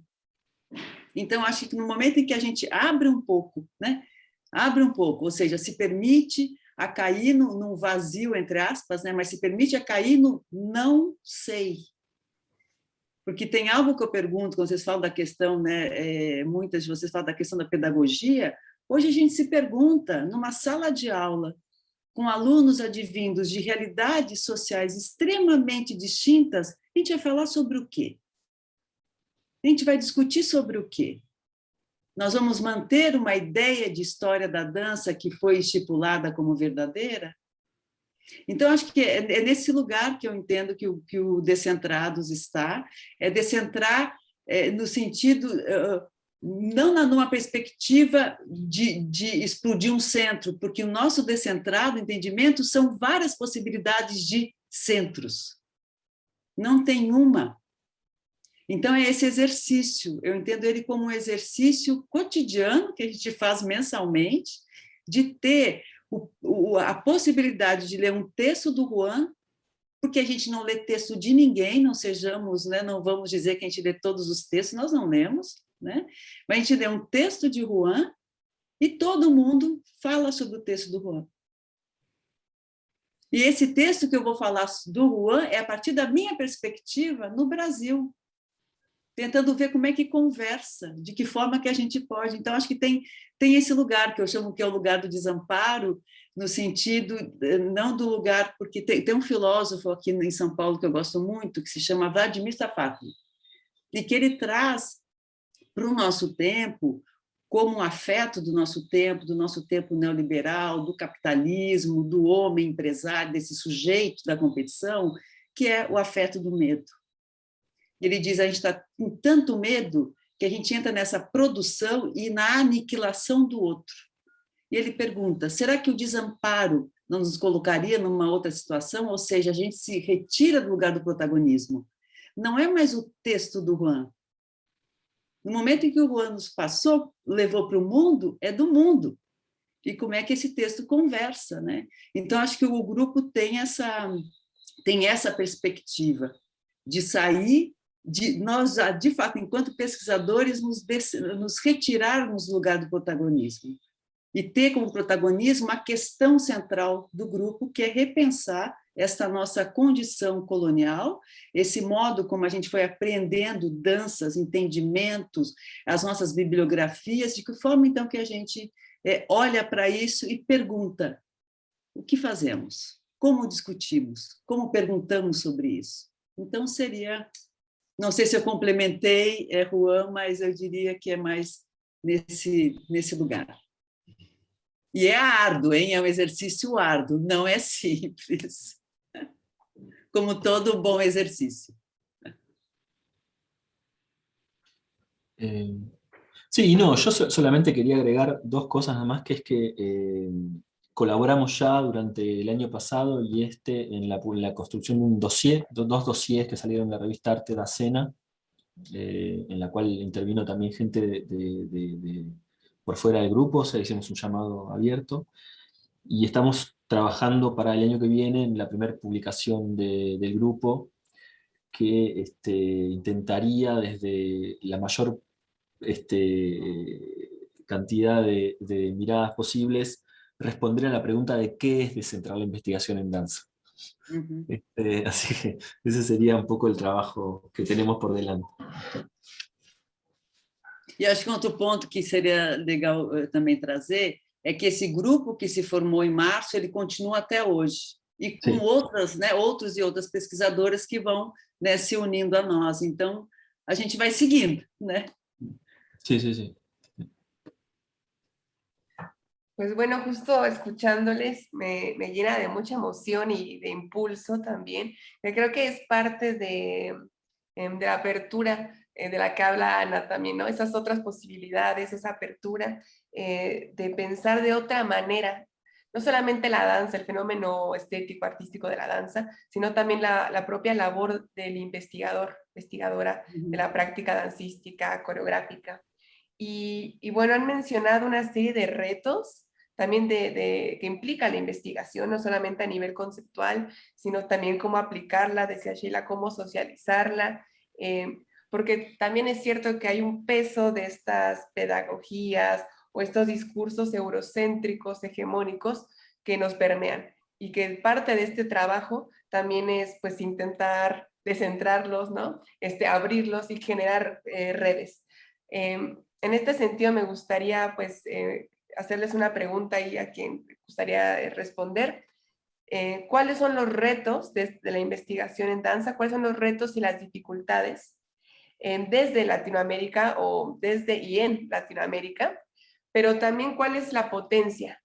Então, acho que no momento em que a gente abre um pouco, né? Abre um pouco, ou seja, se permite a cair num vazio, entre aspas, né? Mas se permite a cair no não sei. Porque tem algo que eu pergunto, quando vocês falam da questão, né? Muitas de vocês falam da questão da pedagogia, hoje a gente se pergunta, numa sala de aula, com alunos advindos de realidades sociais extremamente distintas, a gente vai falar sobre o quê? A gente vai discutir sobre o quê? Nós vamos manter uma ideia de história da dança que foi estipulada como verdadeira? Então, acho que é nesse lugar que eu entendo que o Descentrados está, é descentrar no sentido, não numa perspectiva de explodir um centro, porque o nosso descentrado entendimento são várias possibilidades de centros. Não tem uma. Então, é esse exercício, eu entendo ele como um exercício cotidiano que a gente faz mensalmente, de ter a possibilidade de ler um texto do Juan, porque a gente não lê texto de ninguém, não sejamos, né, não vamos dizer que a gente lê todos os textos, nós não lemos, né? Mas a gente lê um texto de Juan e todo mundo fala sobre o texto do Juan. E esse texto que eu vou falar do Juan é a partir da minha perspectiva no Brasil, tentando ver como é que conversa, de que forma que a gente pode. Então, acho que tem esse lugar, que eu chamo que é o lugar do desamparo, no sentido, não do lugar, porque tem um filósofo aqui em São Paulo que eu gosto muito, que se chama Vladimir Safatli, e que ele traz para o nosso tempo, como um afeto do nosso tempo neoliberal, do capitalismo, do homem empresário, desse sujeito da competição, que é o afeto do medo. Ele diz, a gente está com tanto medo que a gente entra nessa produção e na aniquilação do outro. E ele pergunta, será que o desamparo não nos colocaria numa outra situação? Ou seja, a gente se retira do lugar do protagonismo. Não é mais o texto do Juan. No momento em que o Juan nos passou, levou para o mundo, é do mundo. E como é que esse texto conversa, né? Então, acho que o grupo tem essa perspectiva de sair, nós, de fato, enquanto pesquisadores, nos retirarmos do lugar do protagonismo e ter como protagonismo a questão central do grupo, que é repensar essa nossa condição colonial, esse modo como a gente foi aprendendo danças, entendimentos, as nossas bibliografias, de que forma, então, que a gente olha para isso e pergunta o que fazemos, como discutimos, como perguntamos sobre isso. Então, seria... Não sei se eu complementei, Juan, mas eu diria que é mais nesse lugar. E é árduo, hein? É um exercício árduo, não é simples. Como todo bom exercício. Sí, no, yo solamente quería agregar dos cosas nada más, que es que colaboramos ya durante el año pasado y en la construcción de un dossier, dos dossiers que salieron de la revista Arte da Cena, en la cual intervino también gente por fuera del grupo, o sea, hicimos un llamado abierto, y estamos trabajando para el año que viene en la primera publicación del grupo, que intentaría desde la mayor cantidad de miradas posibles responder a la pregunta de qué es descentrar la investigación en danza. Uhum. Así que ese sería un poco el trabajo que tenemos por delante. E acho que outro ponto que seria legal também trazer é que esse grupo que se formou em março, ele continua até hoje, e com Sim. outras, né, outros e outras pesquisadoras que vão, né, se unindo a nós. Então, a gente vai seguindo, né? Sí, sí, sí. Pues bueno, justo escuchándoles me llena de mucha emoción y de impulso también, que creo que es parte de la apertura de la que habla Ana también, ¿no? Esas otras posibilidades, esa apertura de pensar de otra manera, no solamente la danza, el fenómeno estético, artístico de la danza, sino también la propia labor del investigador, investigadora de la práctica dancística, coreográfica. Y bueno, han mencionado una serie de retos también que implica la investigación, no solamente a nivel conceptual, sino también cómo aplicarla, decía Sheila, cómo socializarla, porque también es cierto que hay un peso de estas pedagogías o estos discursos eurocéntricos, hegemónicos, que nos permean, y que parte de este trabajo también es pues intentar descentrarlos, ¿no? Abrirlos y generar redes. En este sentido me gustaría pues hacerles una pregunta y a quien me gustaría responder. ¿Cuáles son los retos de la investigación en danza? ¿Cuáles son los retos y las dificultades desde Latinoamérica o desde y en Latinoamérica? Pero también cuál es la potencia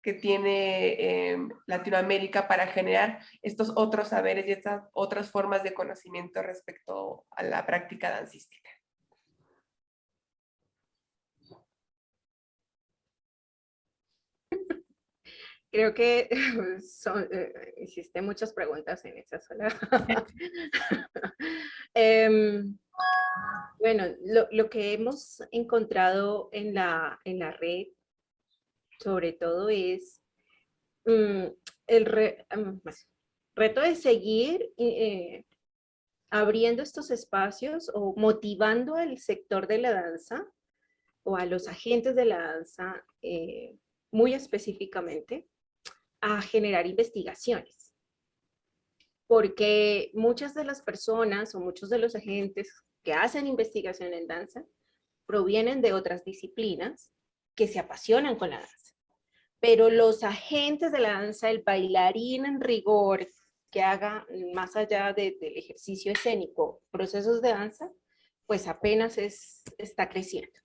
que tiene Latinoamérica para generar estos otros saberes y estas otras formas de conocimiento respecto a la práctica dancística. Creo que hiciste muchas preguntas en esa sola. Bueno, lo que hemos encontrado en la red, sobre todo, es el reto de seguir abriendo estos espacios o motivando al sector de la danza o a los agentes de la danza muy específicamente a generar investigaciones. Porque muchas de las personas o muchos de los agentes que hacen investigación en danza provienen de otras disciplinas que se apasionan con la danza. Pero los agentes de la danza, el bailarín en rigor, que haga más allá del ejercicio escénico, procesos de danza, pues apenas está creciendo.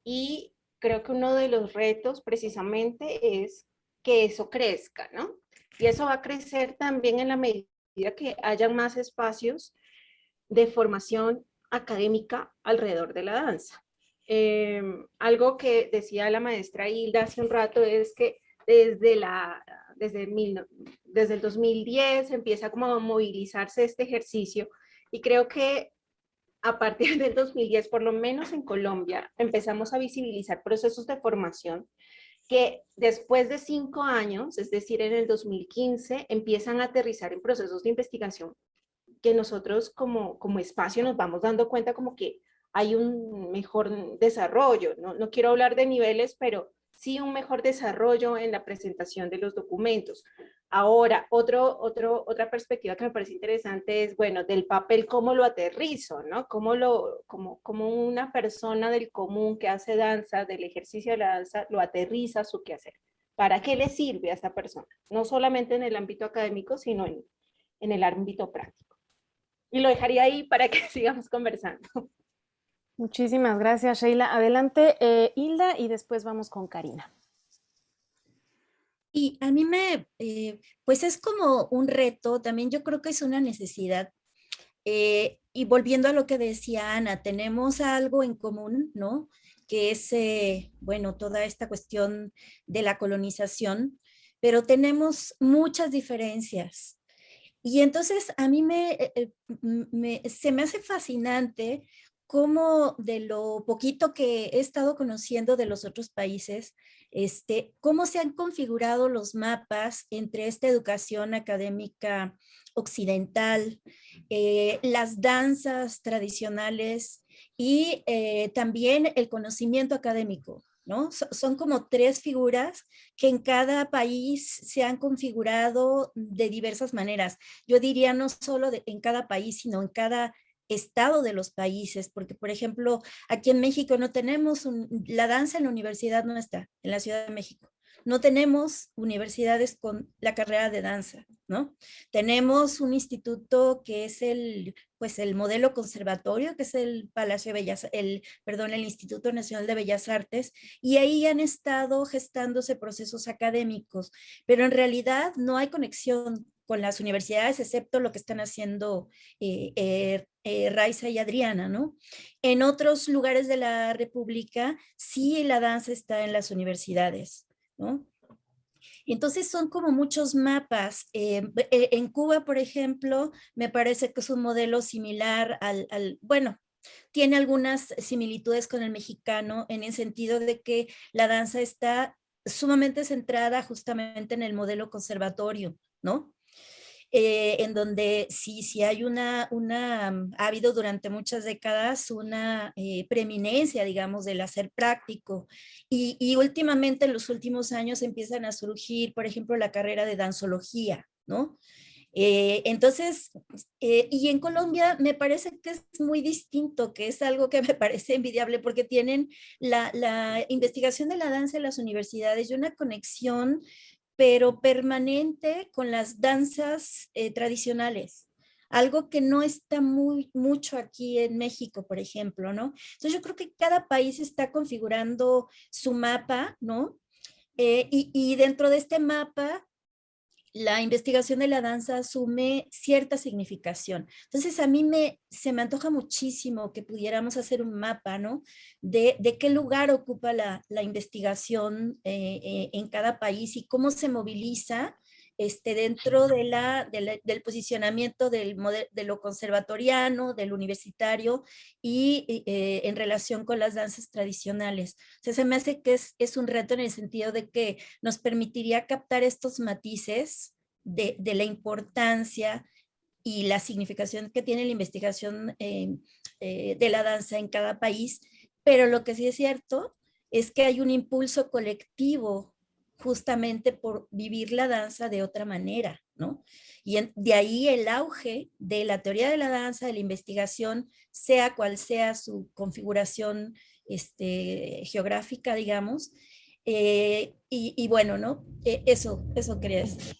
Y creo que uno de los retos precisamente es que eso crezca, ¿no? Y eso va a crecer también en la medida que haya más espacios de formación académica alrededor de la danza. Algo que decía la maestra Hilda hace un rato es que desde el 2010 empieza como a movilizarse este ejercicio, y creo que a partir del 2010, por lo menos en Colombia, empezamos a visibilizar procesos de formación que después de 5 años, es decir, en el 2015, empiezan a aterrizar en procesos de investigación que nosotros como espacio nos vamos dando cuenta como que hay un mejor desarrollo. No quiero hablar de niveles, pero sí un mejor desarrollo en la presentación de los documentos. Ahora, otra perspectiva que me parece interesante es, bueno, del papel, ¿cómo lo aterrizo? ¿No? Como una persona del común que hace danza, del ejercicio de la danza, lo aterriza a su quehacer. ¿Para qué le sirve a esa persona? No solamente en el ámbito académico, sino en el ámbito práctico. Y lo dejaría ahí para que sigamos conversando. Muchísimas gracias, Sheila. Adelante, Hilda, y después vamos con Karina. Y a mí pues es como un reto, también yo creo que es una necesidad. Y volviendo a lo que decía Ana, tenemos algo en común, ¿no? Que es, bueno, toda esta cuestión de la colonización, pero tenemos muchas diferencias. Y entonces a mí se me hace fascinante cómo de lo poquito que he estado conociendo de los otros países, cómo se han configurado los mapas entre esta educación académica occidental, las danzas tradicionales y también el conocimiento académico, ¿no? Son como tres figuras que en cada país se han configurado de diversas maneras. Yo diría no solo en cada país, sino en cada estado de los países, porque por ejemplo, aquí en México no tenemos, la danza en la universidad no está, en la Ciudad de México. No tenemos universidades con la carrera de danza, ¿no? Tenemos un instituto que es pues el modelo conservatorio, que es el Palacio de Bellas, perdón, el Instituto Nacional de Bellas Artes, y ahí han estado gestándose procesos académicos, pero en realidad no hay conexión con las universidades, excepto lo que están haciendo Raiza y Adriana, ¿no? En otros lugares de la República, sí la danza está en las universidades, ¿no? Entonces son como muchos mapas. En Cuba, por ejemplo, me parece que es un modelo similar bueno, tiene algunas similitudes con el mexicano en el sentido de que la danza está sumamente centrada justamente en el modelo conservatorio, ¿no? En donde sí hay ha habido durante muchas décadas una preeminencia, digamos, del hacer práctico. Y últimamente, en los últimos años, empiezan a surgir, por ejemplo, la carrera de danzología, ¿no? Entonces, y en Colombia me parece que es muy distinto, que es algo que me parece envidiable porque tienen la investigación de la danza en las universidades y una conexión pero permanente con las danzas tradicionales, algo que no está mucho aquí en México, por ejemplo, ¿no? Entonces yo creo que cada país está configurando su mapa, ¿no? Y dentro de este mapa la investigación de la danza asume cierta significación. Entonces, a mí se me antoja muchísimo que pudiéramos hacer un mapa, ¿no? De qué lugar ocupa la investigación en cada país y cómo se moviliza dentro del posicionamiento de lo conservatoriano, del universitario y en relación con las danzas tradicionales. O sea, se me hace que es un reto en el sentido de que nos permitiría captar estos matices de la importancia y la significación que tiene la investigación de la danza en cada país, pero lo que sí es cierto es que hay un impulso colectivo justamente por vivir la danza de otra manera, ¿no? Y de ahí el auge de la teoría de la danza, de la investigación, sea cual sea su configuración geográfica, digamos, y bueno, ¿no? Eso quería decir.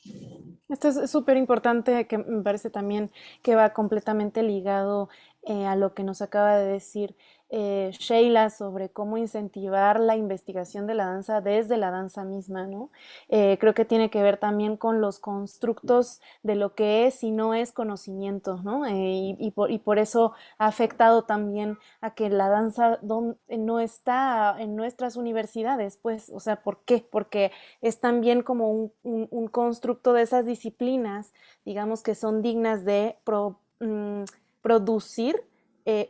Esto es súper importante, que me parece también que va completamente ligado a lo que nos acaba de decir Sheila sobre cómo incentivar la investigación de la danza desde la danza misma, ¿no? Creo que tiene que ver también con los constructos de lo que es y no es conocimiento, ¿no? Y por eso ha afectado también a que la danza no está en nuestras universidades, pues, o sea, ¿por qué? Porque es también como un constructo de esas disciplinas, digamos, que son dignas de producir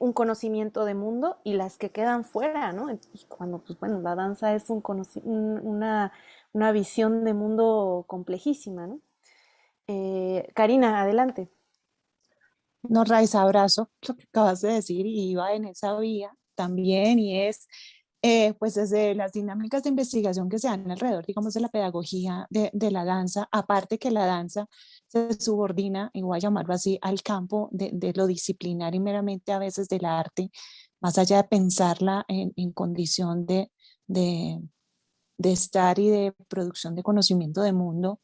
un conocimiento de mundo y las que quedan fuera, ¿no? Y cuando, pues bueno, la danza es una visión de mundo complejísima, ¿no? Karina, adelante. No, Raiza, abrazo lo que acabas de decir y iba en esa vía también y es pues desde las dinámicas de investigación que se dan alrededor, digamos, de la pedagogía de la danza, aparte que la danza se subordina, y voy a llamarlo así, al campo de lo disciplinar y meramente a veces del arte, más allá de pensarla en condición de, de estar y de producción de conocimiento de mundo,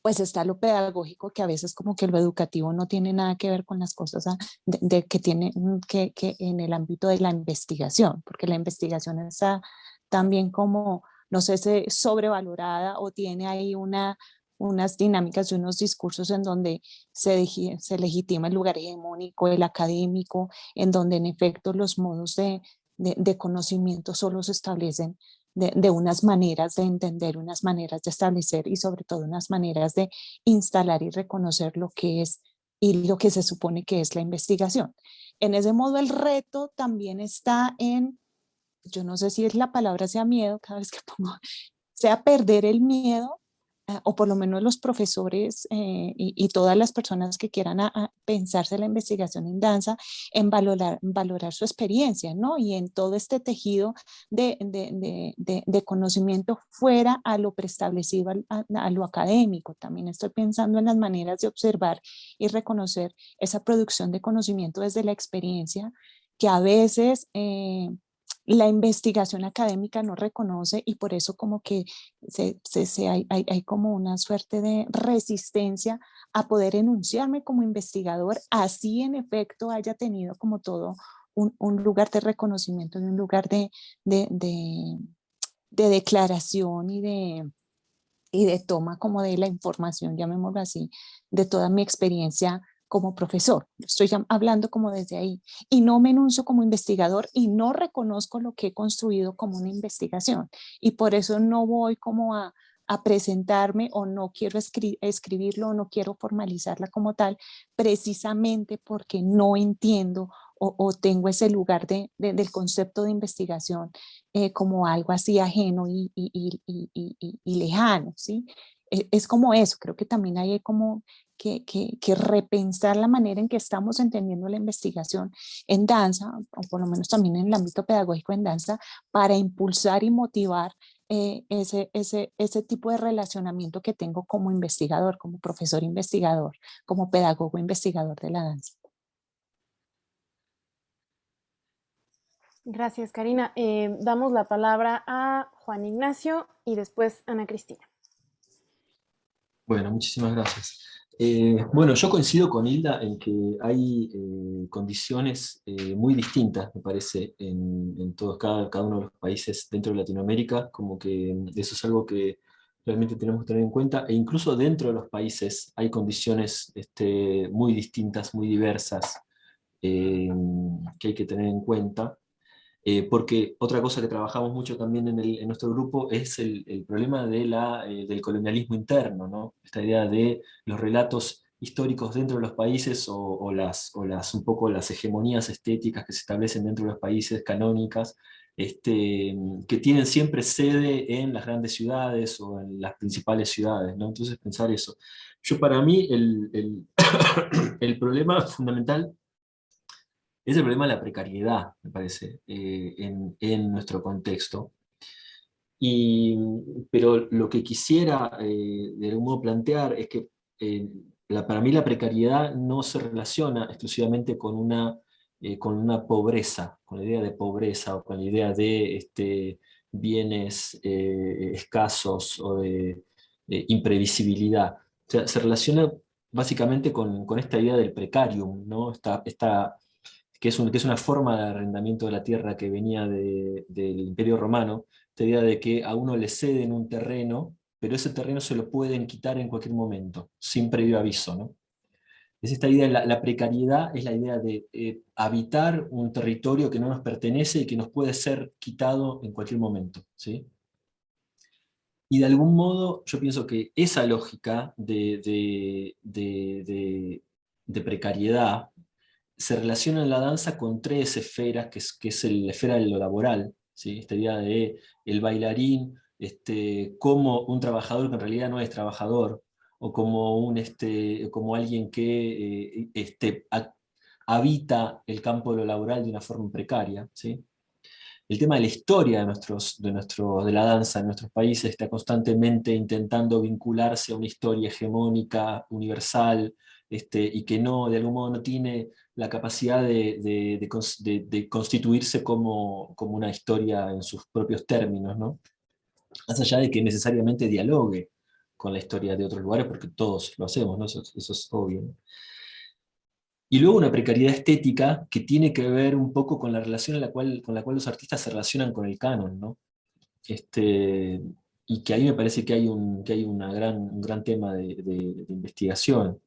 pues está lo pedagógico, que a veces como que lo educativo no tiene nada que ver con las cosas que tiene que en el ámbito de la investigación, porque la investigación está también como, no sé, sobrevalorada o tiene ahí unas dinámicas y unos discursos en donde se legitima el lugar hegemónico, el académico, en donde en efecto los modos de conocimiento solo se establecen de unas maneras de entender, unas maneras de establecer y sobre todo unas maneras de instalar y reconocer lo que es y lo que se supone que es la investigación. En ese modo, el reto también está en, yo no sé si es la palabra sea miedo, cada vez que pongo, sea perder el miedo, o por lo menos los profesores y todas las personas que quieran a pensarse la investigación en danza, en valorar su experiencia, ¿no? Y en todo este tejido de conocimiento fuera a lo preestablecido, a lo académico. También estoy pensando en las maneras de observar y reconocer esa producción de conocimiento desde la experiencia, que a veces la investigación académica no reconoce, y por eso como que hay como una suerte de resistencia a poder enunciarme como investigador, así en efecto haya tenido como todo un lugar de reconocimiento y un lugar de, de, de declaración y de toma como de la información, llamémoslo así, de toda mi experiencia como profesor. Estoy hablando como desde ahí y no me enuncio como investigador y no reconozco lo que he construido como una investigación, y por eso no voy como a presentarme, o no quiero escribirlo, o no quiero formalizarla como tal, precisamente porque no entiendo o tengo ese lugar del concepto de investigación como algo así ajeno y lejano, ¿sí? Es como eso, creo que también hay como que repensar la manera en que estamos entendiendo la investigación en danza, o por lo menos también en el ámbito pedagógico en danza, para impulsar y motivar ese tipo de relacionamiento que tengo como investigador, como profesor investigador, como pedagogo investigador de la danza. Gracias, Karina. Damos la palabra a Juan Ignacio y después Ana Cristina. Bueno, muchísimas gracias. Bueno, yo coincido con Hilda en que hay condiciones muy distintas, me parece, en todos, cada uno de los países dentro de Latinoamérica, como que eso es algo que realmente tenemos que tener en cuenta, e incluso dentro de los países hay condiciones muy distintas, muy diversas, que hay que tener en cuenta. Porque otra cosa que trabajamos mucho también en nuestro grupo es el problema del colonialismo interno, ¿no? Esta idea de los relatos históricos dentro de los países un poco las hegemonías estéticas que se establecen dentro de los países, canónicas, que tienen siempre sede en las grandes ciudades o en las principales ciudades, ¿no? Entonces pensar eso. Para mí el problema fundamental es el problema de la precariedad, me parece, en nuestro contexto. Pero lo que quisiera de algún modo plantear es que para mí la precariedad no se relaciona exclusivamente con una pobreza, con la idea de pobreza o con la idea de bienes escasos o de imprevisibilidad. O sea, se relaciona básicamente con esta idea del precarium, ¿no? Que es una forma de arrendamiento de la tierra que venía del Imperio Romano, esta idea de que a uno le ceden un terreno, pero ese terreno se lo pueden quitar en cualquier momento, sin previo aviso, ¿no? Es esta idea, la precariedad es la idea de habitar un territorio que no nos pertenece y que nos puede ser quitado en cualquier momento, ¿sí? Y de algún modo yo pienso que esa lógica de precariedad se relaciona en la danza con tres esferas, que es la esfera de lo laboral, ¿sí? Esta idea de el bailarín como un trabajador que en realidad no es trabajador, o como alguien que habita el campo de lo laboral de una forma precaria, ¿sí? El tema de la historia de la danza en nuestros países está constantemente intentando vincularse a una historia hegemónica, universal, y que no, de algún modo no tiene la capacidad de constituirse como una historia en sus propios términos, ¿no? Más allá de que necesariamente dialogue con la historia de otros lugares, porque todos lo hacemos, ¿no? Eso es obvio, ¿no? Y luego una precariedad estética que tiene que ver un poco con la relación con la cual los artistas se relacionan con el canon, ¿no? Y que ahí me parece que hay un gran tema de investigación.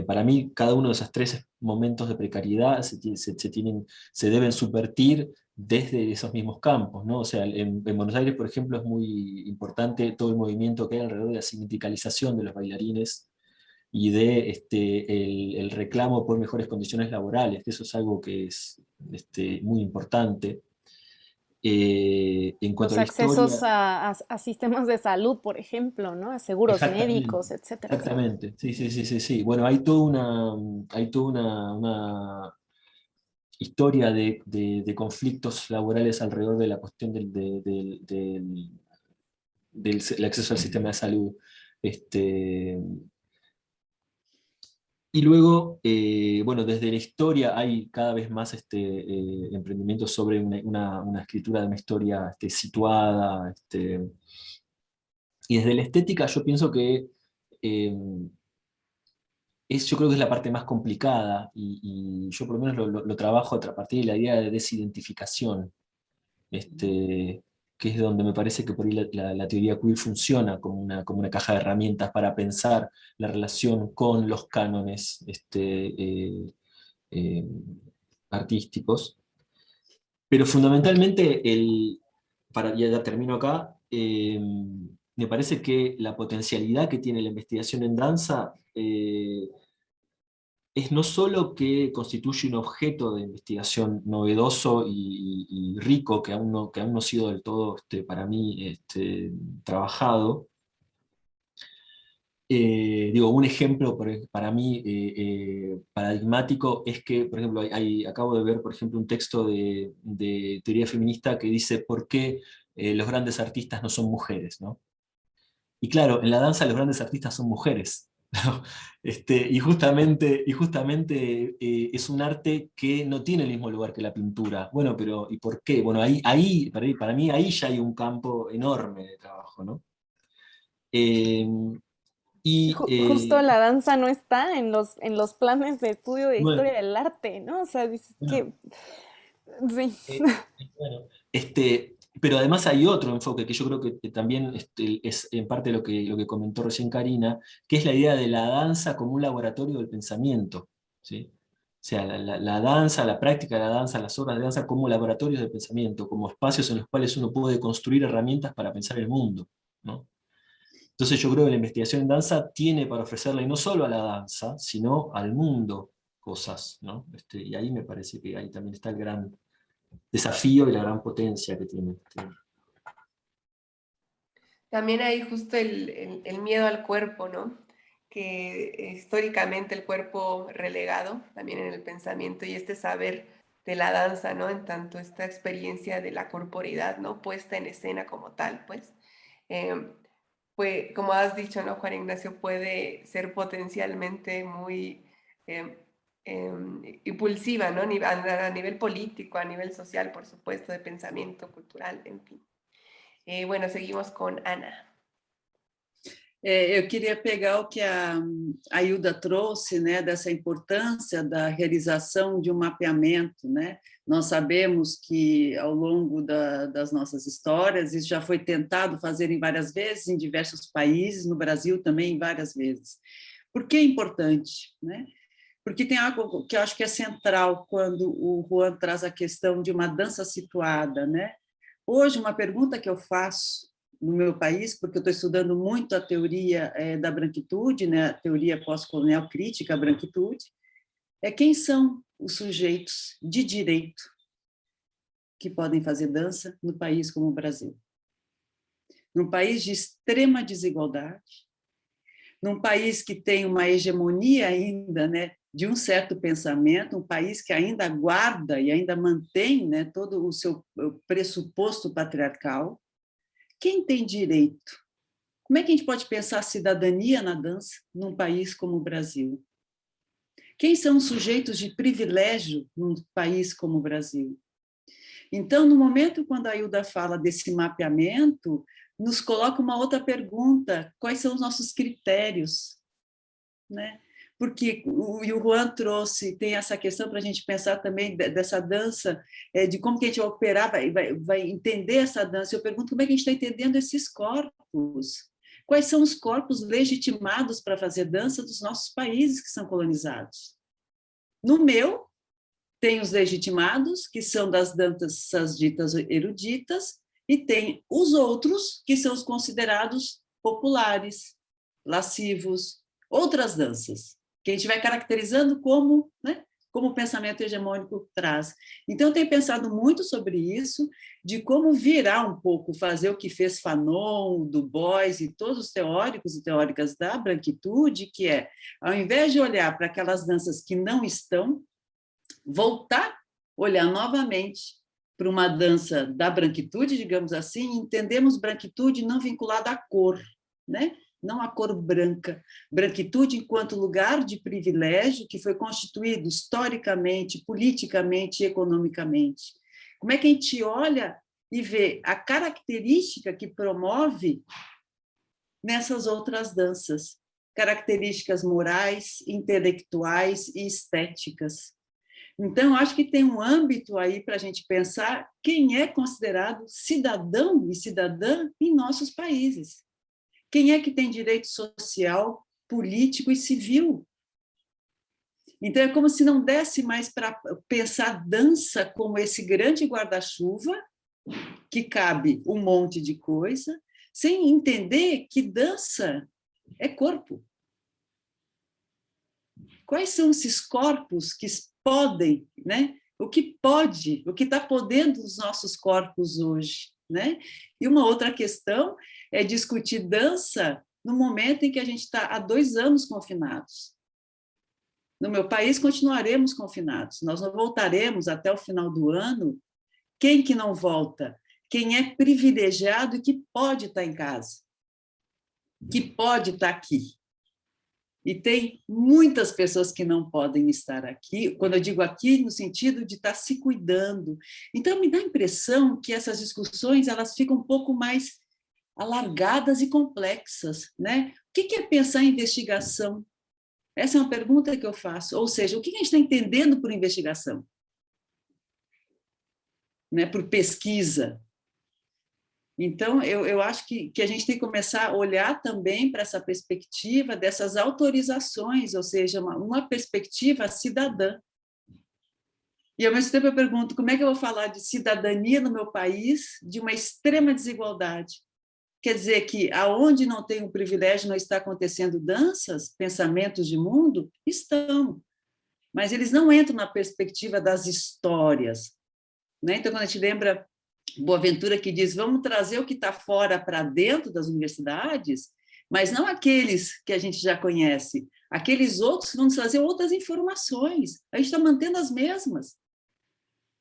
Para mí, cada uno de esos tres momentos de precariedad se deben subvertir desde esos mismos campos, ¿no? O sea, en Buenos Aires, por ejemplo, es muy importante todo el movimiento que hay alrededor de la sindicalización de los bailarines y de el reclamo por mejores condiciones laborales, que eso es algo que es muy importante. En cuanto Los a la historia, accesos a sistemas de salud, por ejemplo, ¿no? A seguros exactamente, médicos, etcétera, claro. exactamente, sí, sí, sí, sí, sí. Bueno, hay toda una historia de conflictos laborales alrededor de la cuestión del acceso al sistema de salud. Este, y luego, bueno, desde la historia hay cada vez más emprendimientos sobre una escritura de una historia situada. Y desde la estética yo pienso que eh, yo creo que es la parte más complicada, y yo por lo menos lo trabajo a partir de la idea de desidentificación, que es donde me parece que por ahí la teoría queer funciona como una caja de herramientas para pensar la relación con los cánones eh, artísticos. Pero fundamentalmente, ya termino acá, me parece que la potencialidad que tiene la investigación en danza es no solo que constituye un objeto de investigación novedoso y rico, que aún no ha sido del todo, para mí, trabajado. Digo, un ejemplo para mí paradigmático es que, por ejemplo, acabo de ver, por ejemplo, un texto de teoría feminista que dice por qué los grandes artistas no son mujeres, ¿no? Y claro, en la danza los grandes artistas son mujeres, ¿no? Y justamente es un arte que no tiene el mismo lugar que la pintura. Bueno, pero ¿y por qué? Bueno, para mí ahí ya hay un campo enorme de trabajo, ¿no? Eh, y Justo la danza no está en los planes de estudio de bueno, historia del arte, ¿no? O sea, dices bueno, que, sí. bueno, pero además hay otro enfoque que yo creo que también es en parte lo que comentó recién Karina, que es la idea de la danza como un laboratorio del pensamiento, ¿sí? O sea, la danza, la práctica de la danza, las obras de danza como laboratorios de pensamiento, como espacios en los cuales uno puede construir herramientas para pensar el mundo, ¿no? Entonces yo creo que la investigación en danza tiene para ofrecerle no solo a la danza, sino al mundo cosas, ¿no? Y ahí me parece que ahí también está el gran desafío y la gran potencia que tiene. También hay justo el miedo al cuerpo, ¿no? Que históricamente el cuerpo relegado también en el pensamiento, y este saber de la danza, ¿no? En tanto esta experiencia de la corporidad, ¿no? Puesta en escena como tal, pues. Pues, como has dicho, ¿no? Juan Ignacio, puede ser potencialmente muy impulsiva, ¿no? A nivel político, a nivel social, por supuesto, de pensamiento cultural, en fin. Bueno, seguimos con Ana. Eu queria pegar o que a Hilda trouxe, né, dessa importância da realização de um mapeamento, né? Nós sabemos que, ao longo das nossas histórias, isso já foi tentado fazer em várias vezes, em diversos países, no Brasil também várias vezes. Por que é importante, né? Porque tem algo que eu acho que é central quando o Juan traz a questão de uma dança situada, né? Hoje, uma pergunta que eu faço no meu país, porque eu estou estudando muito a teoria da branquitude, né, a teoria pós-colonial crítica à branquitude, é quem são os sujeitos de direito que podem fazer dança no país como o Brasil. Num país de extrema desigualdade, num país que tem uma hegemonia ainda, né, de um certo pensamento, um país que ainda guarda e ainda mantém, né, todo o seu pressuposto patriarcal. Quem tem direito? Como é que a gente pode pensar cidadania na dança num país como o Brasil? Quem são os sujeitos de privilégio num país como o Brasil? Então, no momento quando a Hilda fala desse mapeamento, nos coloca uma outra pergunta: quais são os nossos critérios? Né? Porque o Juan trouxe, tem essa questão para a gente pensar também dessa dança, de como que a gente vai operar, vai entender essa dança. Eu pergunto como é que a gente está entendendo esses corpos. Quais são os corpos legitimados para fazer dança dos nossos países que são colonizados? No meu, Tem os legitimados, que são das danças ditas eruditas, e tem os outros, que são os considerados populares, lascivos, outras danças, que a gente vai caracterizando como, né, como o pensamento hegemônico traz. Então, eu tenho pensado muito sobre isso, de como virar um pouco, fazer o que fez Fanon, Du Bois e todos os teóricos e teóricas da branquitude, que é, ao invés de olhar para aquelas danças que não estão, voltar, olhar novamente para uma dança da branquitude, digamos assim, entendemos branquitude não vinculada à cor, né? Não à cor branca. Branquitude enquanto lugar de privilégio que foi constituído historicamente, politicamente e economicamente. Como é que a gente olha e vê a característica que promove nessas outras danças? Características morais, intelectuais e estéticas. Então, acho que tem um âmbito aí para a gente pensar quem é considerado cidadão e cidadã em nossos países. Quem é que tem direito social, político e civil? Então, é como se não desse mais para pensar dança como esse grande guarda-chuva, que cabe um monte de coisa, sem entender que dança é corpo. Quais são esses corpos que podem, né? O que pode, o que está podendo dos nossos corpos hoje, né? E uma outra questão é discutir dança no momento em que a gente está há 2 anos confinados. No meu país, continuaremos confinados. Nós não voltaremos até o final do ano. Quem que não volta? Quem é privilegiado e que pode estar em casa, que pode estar aqui. E tem muitas pessoas que não podem estar aqui, quando eu digo aqui, no sentido de estar se cuidando. Então, me dá a impressão que essas discussões elas ficam um pouco mais alargadas e complexas, né? O que é pensar em investigação? Essa é uma pergunta que eu faço. Ou seja, o que a gente está entendendo por investigação? Né? Por pesquisa? Então, eu acho que a gente tem que começar a olhar também para essa perspectiva dessas autorizações, ou seja, uma perspectiva cidadã. E, ao mesmo tempo, eu pergunto, como é que eu vou falar de cidadania no meu país, de uma extrema desigualdade? Quer dizer que, aonde não tem um privilégio, não está acontecendo danças, pensamentos de mundo? Estão. Mas eles não entram na perspectiva das histórias. Né? Então, quando a gente lembra Boaventura que diz, vamos trazer o que está fora para dentro das universidades, mas não aqueles que a gente já conhece, aqueles outros que vão trazer outras informações. A gente está mantendo as mesmas.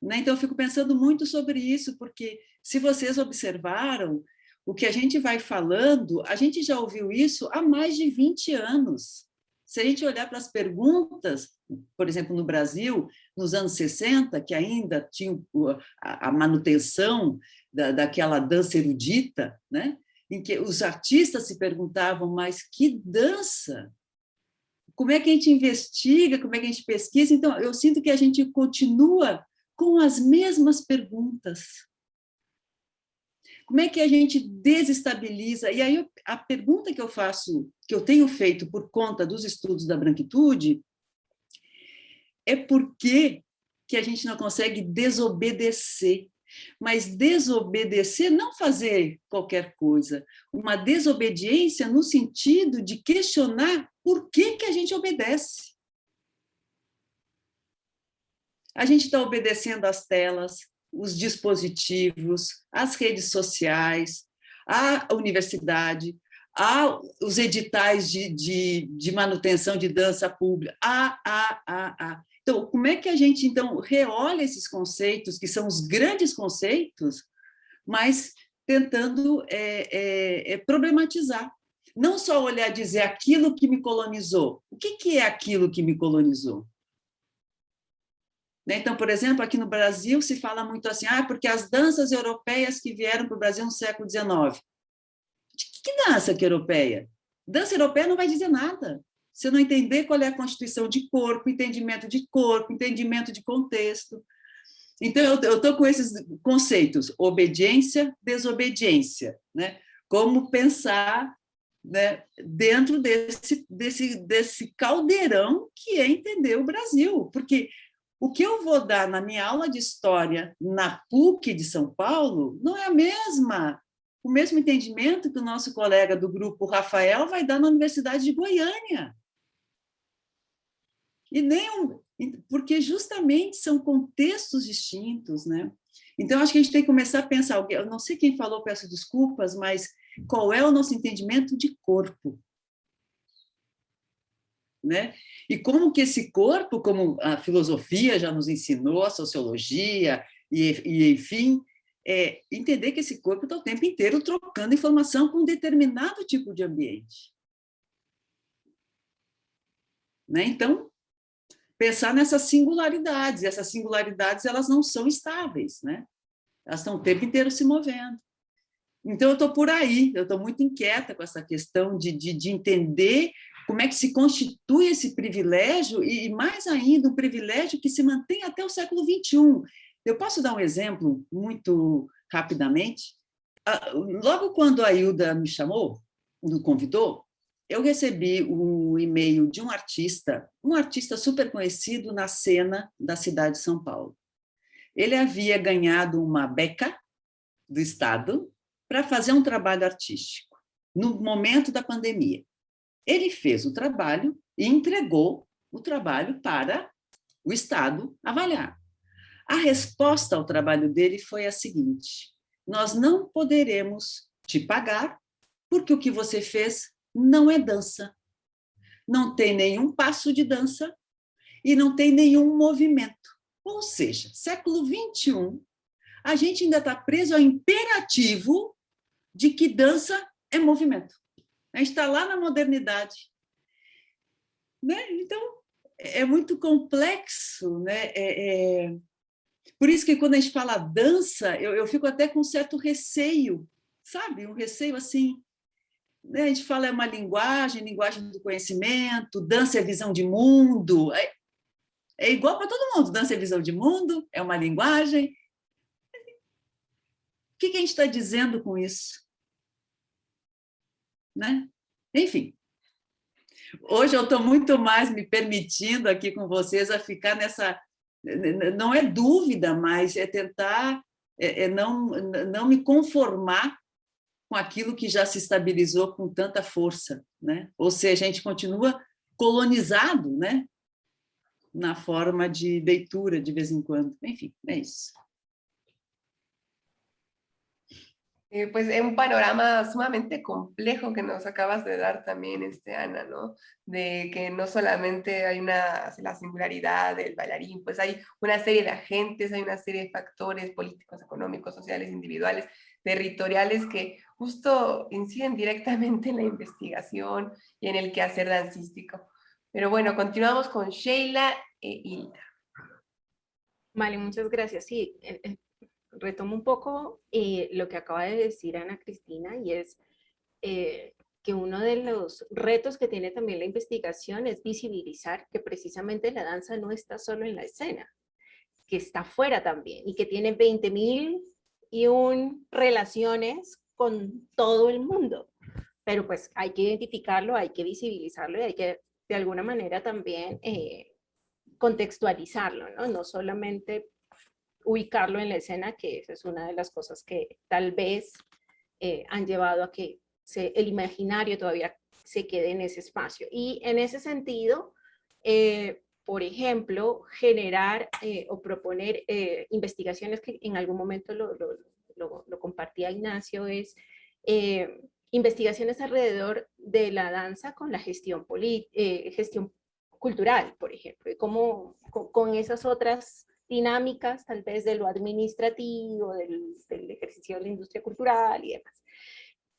Né? Então, eu fico pensando muito sobre isso, porque se vocês observaram, o que a gente vai falando, a gente já ouviu isso há mais de 20 anos. Se a gente olhar para as perguntas, por exemplo, no Brasil, nos anos 60, que ainda tinha a manutenção daquela dança erudita, né? Em que os artistas se perguntavam, mas que dança? Como é que a gente investiga? Como é que a gente pesquisa? Então, eu sinto que a gente continua com as mesmas perguntas. Como é que a gente desestabiliza? E aí, a pergunta que eu faço, que eu tenho feito por conta dos estudos da branquitude, é por que a gente não consegue desobedecer? Mas desobedecer, não fazer qualquer coisa. Uma desobediência no sentido de questionar por que a gente obedece. A gente está obedecendo às telas, os dispositivos, as redes sociais, a universidade, os editais de manutenção de dança pública. Então, como é que a gente, então, reolha esses conceitos, que são os grandes conceitos, mas tentando problematizar? Não só olhar e dizer aquilo que me colonizou. O que é aquilo que me colonizou? Então, por exemplo, aqui no Brasil se fala muito assim, porque as danças europeias que vieram para o Brasil no século XIX. Que dança que é europeia? Dança europeia não vai dizer nada. Se não entender qual é a constituição de corpo, entendimento de contexto. Então, eu estou com esses conceitos, obediência, desobediência, né? Como pensar, né, dentro desse caldeirão que é entender o Brasil, porque o que eu vou dar na minha aula de história na PUC de São Paulo não é o mesmo entendimento que o nosso colega do grupo Rafael vai dar na Universidade de Goiânia. Porque justamente são contextos distintos, né? Então, acho que a gente tem que começar a pensar, eu não sei quem falou, peço desculpas, mas qual é o nosso entendimento de corpo? Né? E como que esse corpo, como a filosofia já nos ensinou, a sociologia, enfim, entender que esse corpo está o tempo inteiro trocando informação com um determinado tipo de ambiente. Né? Então, pensar nessas singularidades, e essas singularidades elas não são estáveis, né? Elas estão o tempo inteiro se movendo. Então, eu estou por aí, eu estou muito inquieta com essa questão de entender como é que se constitui esse privilégio, e mais ainda, um privilégio que se mantém até o século XXI. Eu posso dar um exemplo muito rapidamente? Logo quando a Hilda me chamou, me convidou, eu recebi um e-mail de um artista super conhecido na cena da cidade de São Paulo. Ele havia ganhado uma beca do Estado para fazer um trabalho artístico, no momento da pandemia. Ele fez o trabalho e entregou o trabalho para o Estado avaliar. A resposta ao trabalho dele foi a seguinte: nós não poderemos te pagar porque o que você fez não é dança. Não tem nenhum passo de dança e não tem nenhum movimento. Ou seja, século XXI, a gente ainda está preso ao imperativo de que dança é movimento. A gente está lá na modernidade. Né? Então, é muito complexo. Né? Por isso que quando a gente fala dança, eu fico até com um certo receio, sabe? Um receio assim. Né? A gente fala é uma linguagem do conhecimento, dança é visão de mundo. É igual para todo mundo. Dança é visão de mundo, é uma linguagem. O que a gente está dizendo com isso? Né? Enfim, hoje eu estou muito mais me permitindo aqui com vocês a ficar nessa, não é dúvida, mas é tentar não me conformar com aquilo que já se estabilizou com tanta força, né? Ou seja, a gente continua colonizado, né? Na forma de leitura de vez em quando. Enfim, é isso. Pues es un panorama sumamente complejo que nos acabas de dar también, Ana, ¿no? De que no solamente hay la singularidad del bailarín, pues hay una serie de agentes, hay una serie de factores políticos, económicos, sociales, individuales, territoriales que justo inciden directamente en la investigación y en el quehacer dancístico. Pero bueno, continuamos con Sheila e Hilda. Vale, muchas gracias. Sí, retomo un poco lo que acaba de decir Ana Cristina, y es que uno de los retos que tiene también la investigación es visibilizar que precisamente la danza no está solo en la escena, que está fuera también y que tiene 20.001 relaciones con todo el mundo. Pero pues hay que identificarlo, hay que visibilizarlo y hay que de alguna manera también contextualizarlo, ¿no? No solamente ubicarlo en la escena, que esa es una de las cosas que tal vez han llevado a que el imaginario todavía se quede en ese espacio. Y en ese sentido, por ejemplo, generar o proponer investigaciones que en algún momento lo compartía Ignacio, es investigaciones alrededor de la danza con la gestión cultural, por ejemplo, y cómo con esas otras dinámicas, tal vez de lo administrativo, del ejercicio de la industria cultural y demás.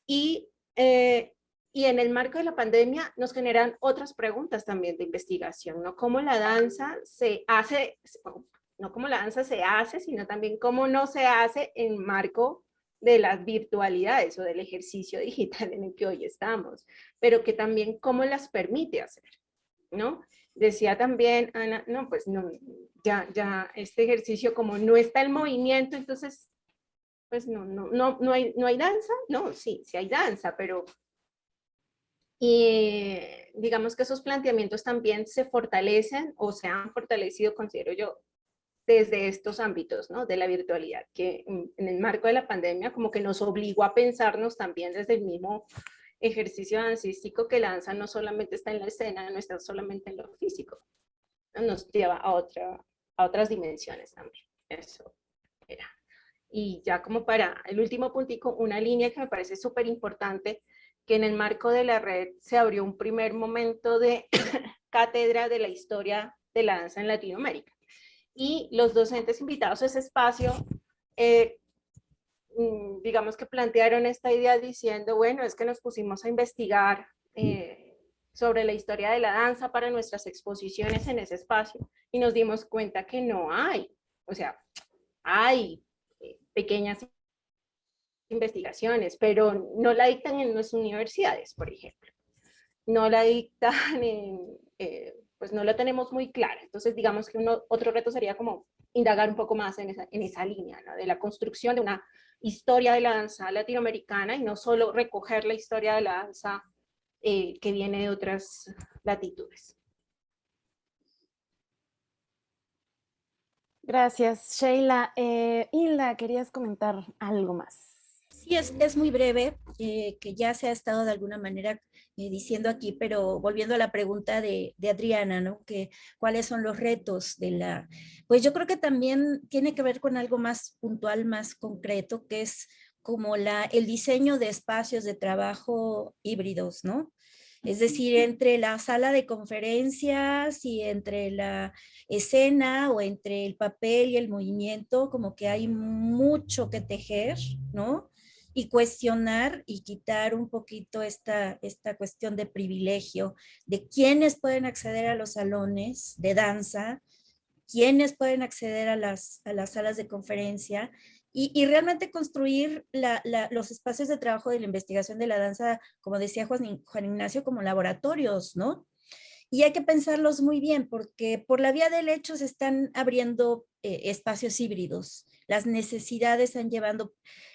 Y en el marco de la pandemia nos generan otras preguntas también de investigación, ¿no? Cómo la danza se hace, no cómo la danza se hace, sino también cómo no se hace en marco de las virtualidades o del ejercicio digital en el que hoy estamos, pero que también cómo las permite hacer, ¿no? Decía también Ana, no, pues no, ya este ejercicio como no está el movimiento, entonces pues no hay danza, no, sí hay danza, pero digamos que esos planteamientos también se fortalecen o se han fortalecido, considero yo, desde estos ámbitos, ¿no? De la virtualidad, que en el marco de la pandemia como que nos obligó a pensarnos también desde el mismo ejercicio dancístico, que la danza no solamente está en la escena, no está solamente en lo físico, ¿no? Nos lleva a otras dimensiones también. Eso era. Y ya como para el último puntico, una línea que me parece súper importante, que en el marco de la red se abrió un primer momento de cátedra de la historia de la danza en Latinoamérica. Y los docentes invitados a ese espacio, digamos que plantearon esta idea diciendo, bueno, es que nos pusimos a investigar sobre la historia de la danza para nuestras exposiciones en ese espacio y nos dimos cuenta que no hay, o sea, hay pequeñas investigaciones, pero no la dictan en las universidades, por ejemplo. No la dictan pues no la tenemos muy clara. Entonces, digamos que otro reto sería como indagar un poco más en esa línea, ¿no? De la construcción de una historia de la danza latinoamericana y no solo recoger la historia de la danza que viene de otras latitudes. Gracias, Sheila. Hilda, ¿querías comentar algo más? Sí, es muy breve, que ya se ha estado de alguna manera diciendo aquí, pero volviendo a la pregunta de Adriana, ¿no? Que cuáles son los retos de la... Pues yo creo que también tiene que ver con algo más puntual, más concreto, que es como el diseño de espacios de trabajo híbridos, ¿no? Es decir, entre la sala de conferencias y entre la escena o entre el papel y el movimiento, como que hay mucho que tejer, ¿no? Y cuestionar y quitar un poquito esta cuestión de privilegio de quiénes pueden acceder a los salones de danza, quiénes pueden acceder a las salas de conferencia y realmente construir los espacios de trabajo de la investigación de la danza, como decía Juan Ignacio, como laboratorios, ¿no? Y hay que pensarlos muy bien porque por la vía del hecho se están abriendo espacios híbridos. Las necesidades han llevado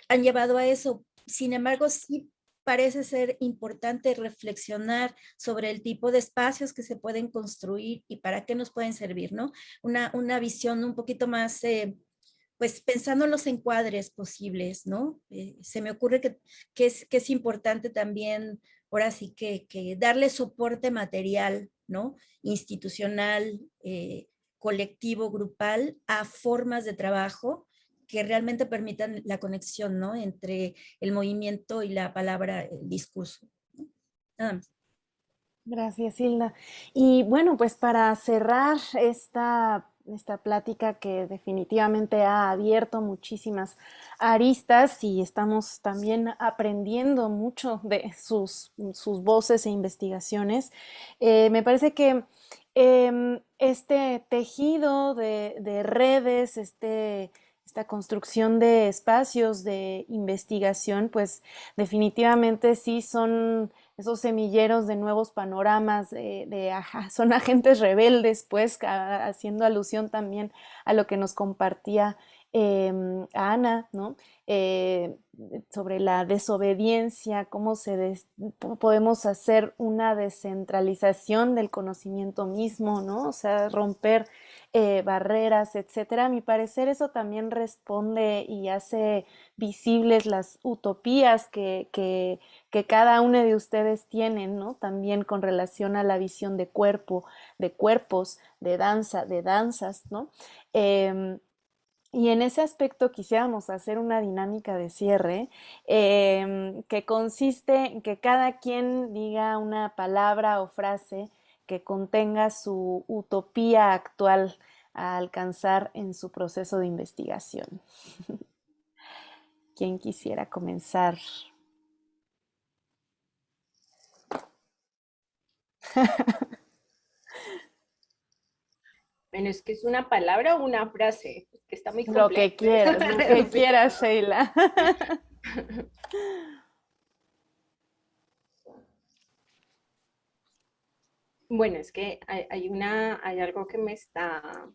a eso. Sin embargo, sí parece ser importante reflexionar sobre el tipo de espacios que se pueden construir y para qué nos pueden servir, ¿no? Una visión un poquito más, pues pensando en los encuadres posibles, ¿no? Se me ocurre que es importante también, ahora sí que darle soporte material, ¿no? Institucional, colectivo, grupal, a formas de trabajo que realmente permitan la conexión, ¿no? Entre el movimiento y la palabra, el discurso, ¿no? Nada más. Gracias, Hilda. Y bueno, pues para cerrar esta plática que definitivamente ha abierto muchísimas aristas y estamos también aprendiendo mucho de sus voces e investigaciones, me parece que este tejido de redes, esta construcción de espacios de investigación, pues definitivamente sí son esos semilleros de nuevos panoramas, son agentes rebeldes, pues, haciendo alusión también a lo que nos compartía Ana, ¿no? Sobre la desobediencia, cómo podemos hacer una descentralización del conocimiento mismo, ¿no? O sea, romper barreras, etcétera. A mi parecer eso también responde y hace visibles las utopías que cada uno de ustedes tienen, ¿no? También con relación a la visión de cuerpo, de cuerpos, de danza, de danzas, ¿no? Y en ese aspecto quisiéramos hacer una dinámica de cierre que consiste en que cada quien diga una palabra o frase que contenga su utopía actual a alcanzar en su proceso de investigación. ¿Quién quisiera comenzar? Bueno, es que es una palabra o una frase, es que está muy Lo que compleja. quieras, lo que quieras, Sheila. Bueno, es que hay algo que me está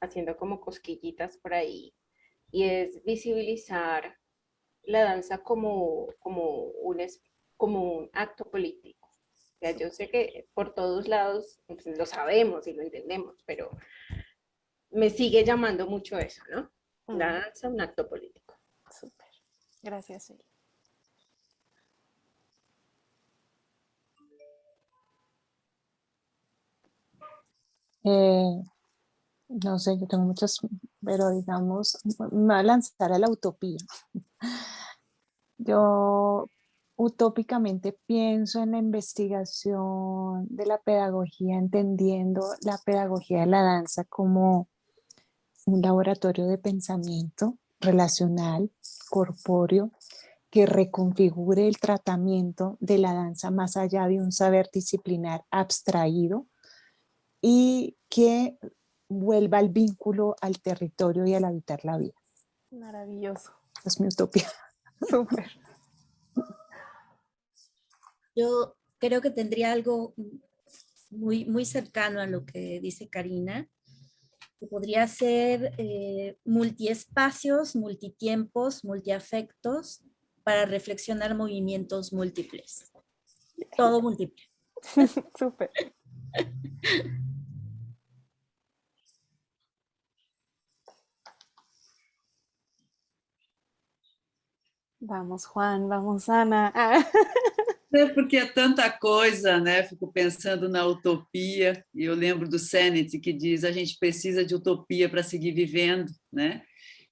haciendo como cosquillitas por ahí y es visibilizar la danza como un acto político. O sea, yo sé que por todos lados pues, lo sabemos y lo entendemos, pero me sigue llamando mucho eso, ¿no? Mm. La danza, un acto político. Súper. Gracias, Eli. No sé, yo tengo muchas, pero digamos, me voy a lanzar a la utopía. Yo utópicamente pienso en la investigación de la pedagogía, entendiendo la pedagogía de la danza como un laboratorio de pensamiento relacional, corpóreo, que reconfigure el tratamiento de la danza más allá de un saber disciplinar abstraído y que vuelva el vínculo al territorio y al habitar la vida. Maravilloso. Esa es mi utopía. Súper. Yo creo que tendría algo muy cercano a lo que dice Karina, que podría ser multiespacios, multitiempos, multiafectos para reflexionar movimientos múltiples. Todo múltiple. Súper. Vamos, Juan, vamos, Ana. Ah. É porque é tanta coisa, né? Fico pensando na utopia, e eu lembro do Sennett, que diz a gente precisa de utopia para seguir vivendo, né?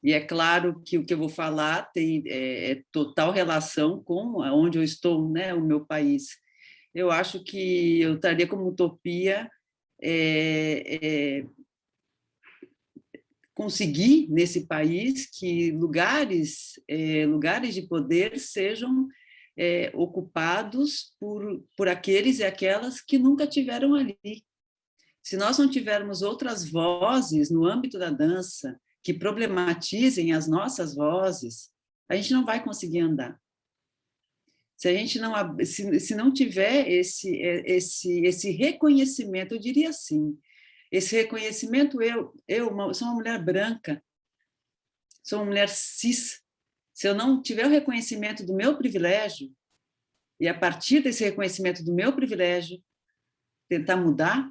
E é claro que o que eu vou falar tem total relação com onde eu estou, né? O meu país. Eu acho que eu estaria como utopia conseguir nesse país que lugares de poder sejam ocupados por aqueles e aquelas que nunca tiveram ali. Se nós não tivermos outras vozes no âmbito da dança que problematizem as nossas vozes, a gente não vai conseguir andar. Se a gente não, se não tiver esse reconhecimento, eu diria assim, esse reconhecimento, sou uma mulher branca, sou uma mulher cis. Se eu não tiver o reconhecimento do meu privilégio, e a partir desse reconhecimento do meu privilégio, tentar mudar,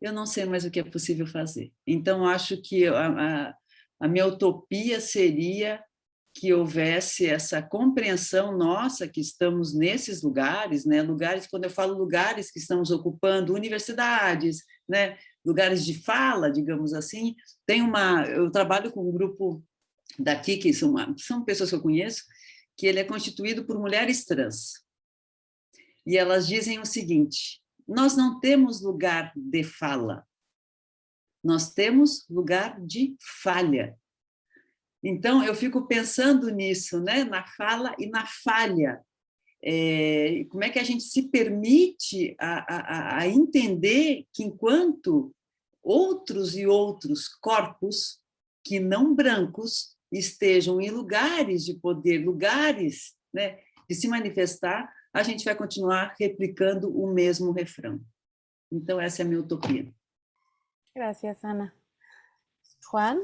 eu não sei mais o que é possível fazer. Então, acho que a minha utopia seria que houvesse essa compreensão nossa que estamos nesses lugares, né? Lugares, quando eu falo lugares que estamos ocupando, universidades, né? Lugares de fala, digamos assim. Eu trabalho com um grupo daqui, que são pessoas que eu conheço, que ele é constituído por mulheres trans. E elas dizem o seguinte: nós não temos lugar de fala, nós temos lugar de falha. Então, eu fico pensando nisso, né? Na fala e na falha. Como é que a gente se permite a entender que, enquanto outros e outros corpos que não brancos estejam em lugares de poder, lugares, né, de se manifestar, a gente vai continuar replicando o mesmo refrão. Então, essa é a minha utopia. Gracias, Ana. Juan.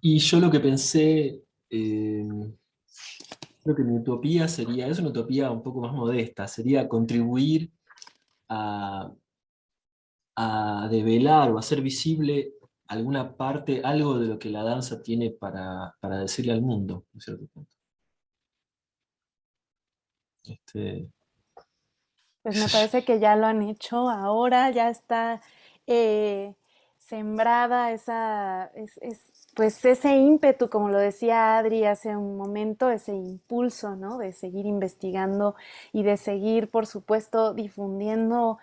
Y yo lo que pensé, creo que mi utopía es una utopía un poco más modesta, sería contribuir a develar o hacer visible alguna parte, algo de lo que la danza tiene para decirle al mundo, en cierto punto. Pues me parece que ya lo han hecho ahora, ya está sembrada pues ese ímpetu, como lo decía Adri hace un momento, ese impulso, ¿no? De seguir investigando y de seguir, por supuesto, difundiendo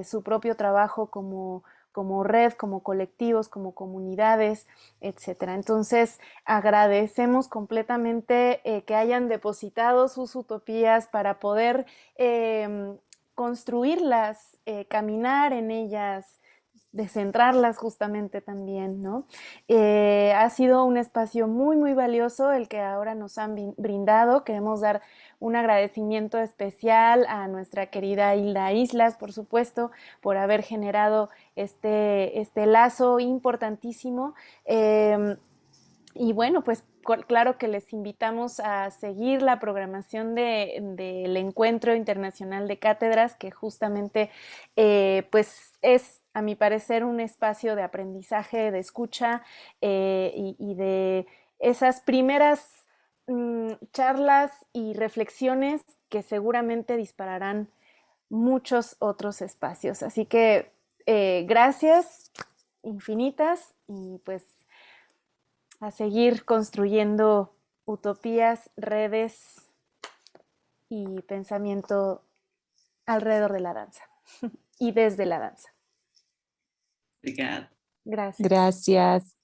su propio trabajo como red, como colectivos, como comunidades, etcétera. Entonces, agradecemos completamente que hayan depositado sus utopías para poder construirlas, caminar en ellas, descentrarlas justamente también, ¿no? Ha sido un espacio muy valioso el que ahora nos han brindado. Queremos dar un agradecimiento especial a nuestra querida Hilda Islas, por supuesto, por haber generado este lazo importantísimo. Y bueno, pues claro que les invitamos a seguir la programación del Encuentro Internacional de Cátedras, que justamente pues es a mi parecer, un espacio de aprendizaje, de escucha y de esas primeras charlas y reflexiones que seguramente dispararán muchos otros espacios. Así que gracias infinitas y pues a seguir construyendo utopías, redes y pensamiento alrededor de la danza y desde la danza. Obrigada. Gracias. Gracias.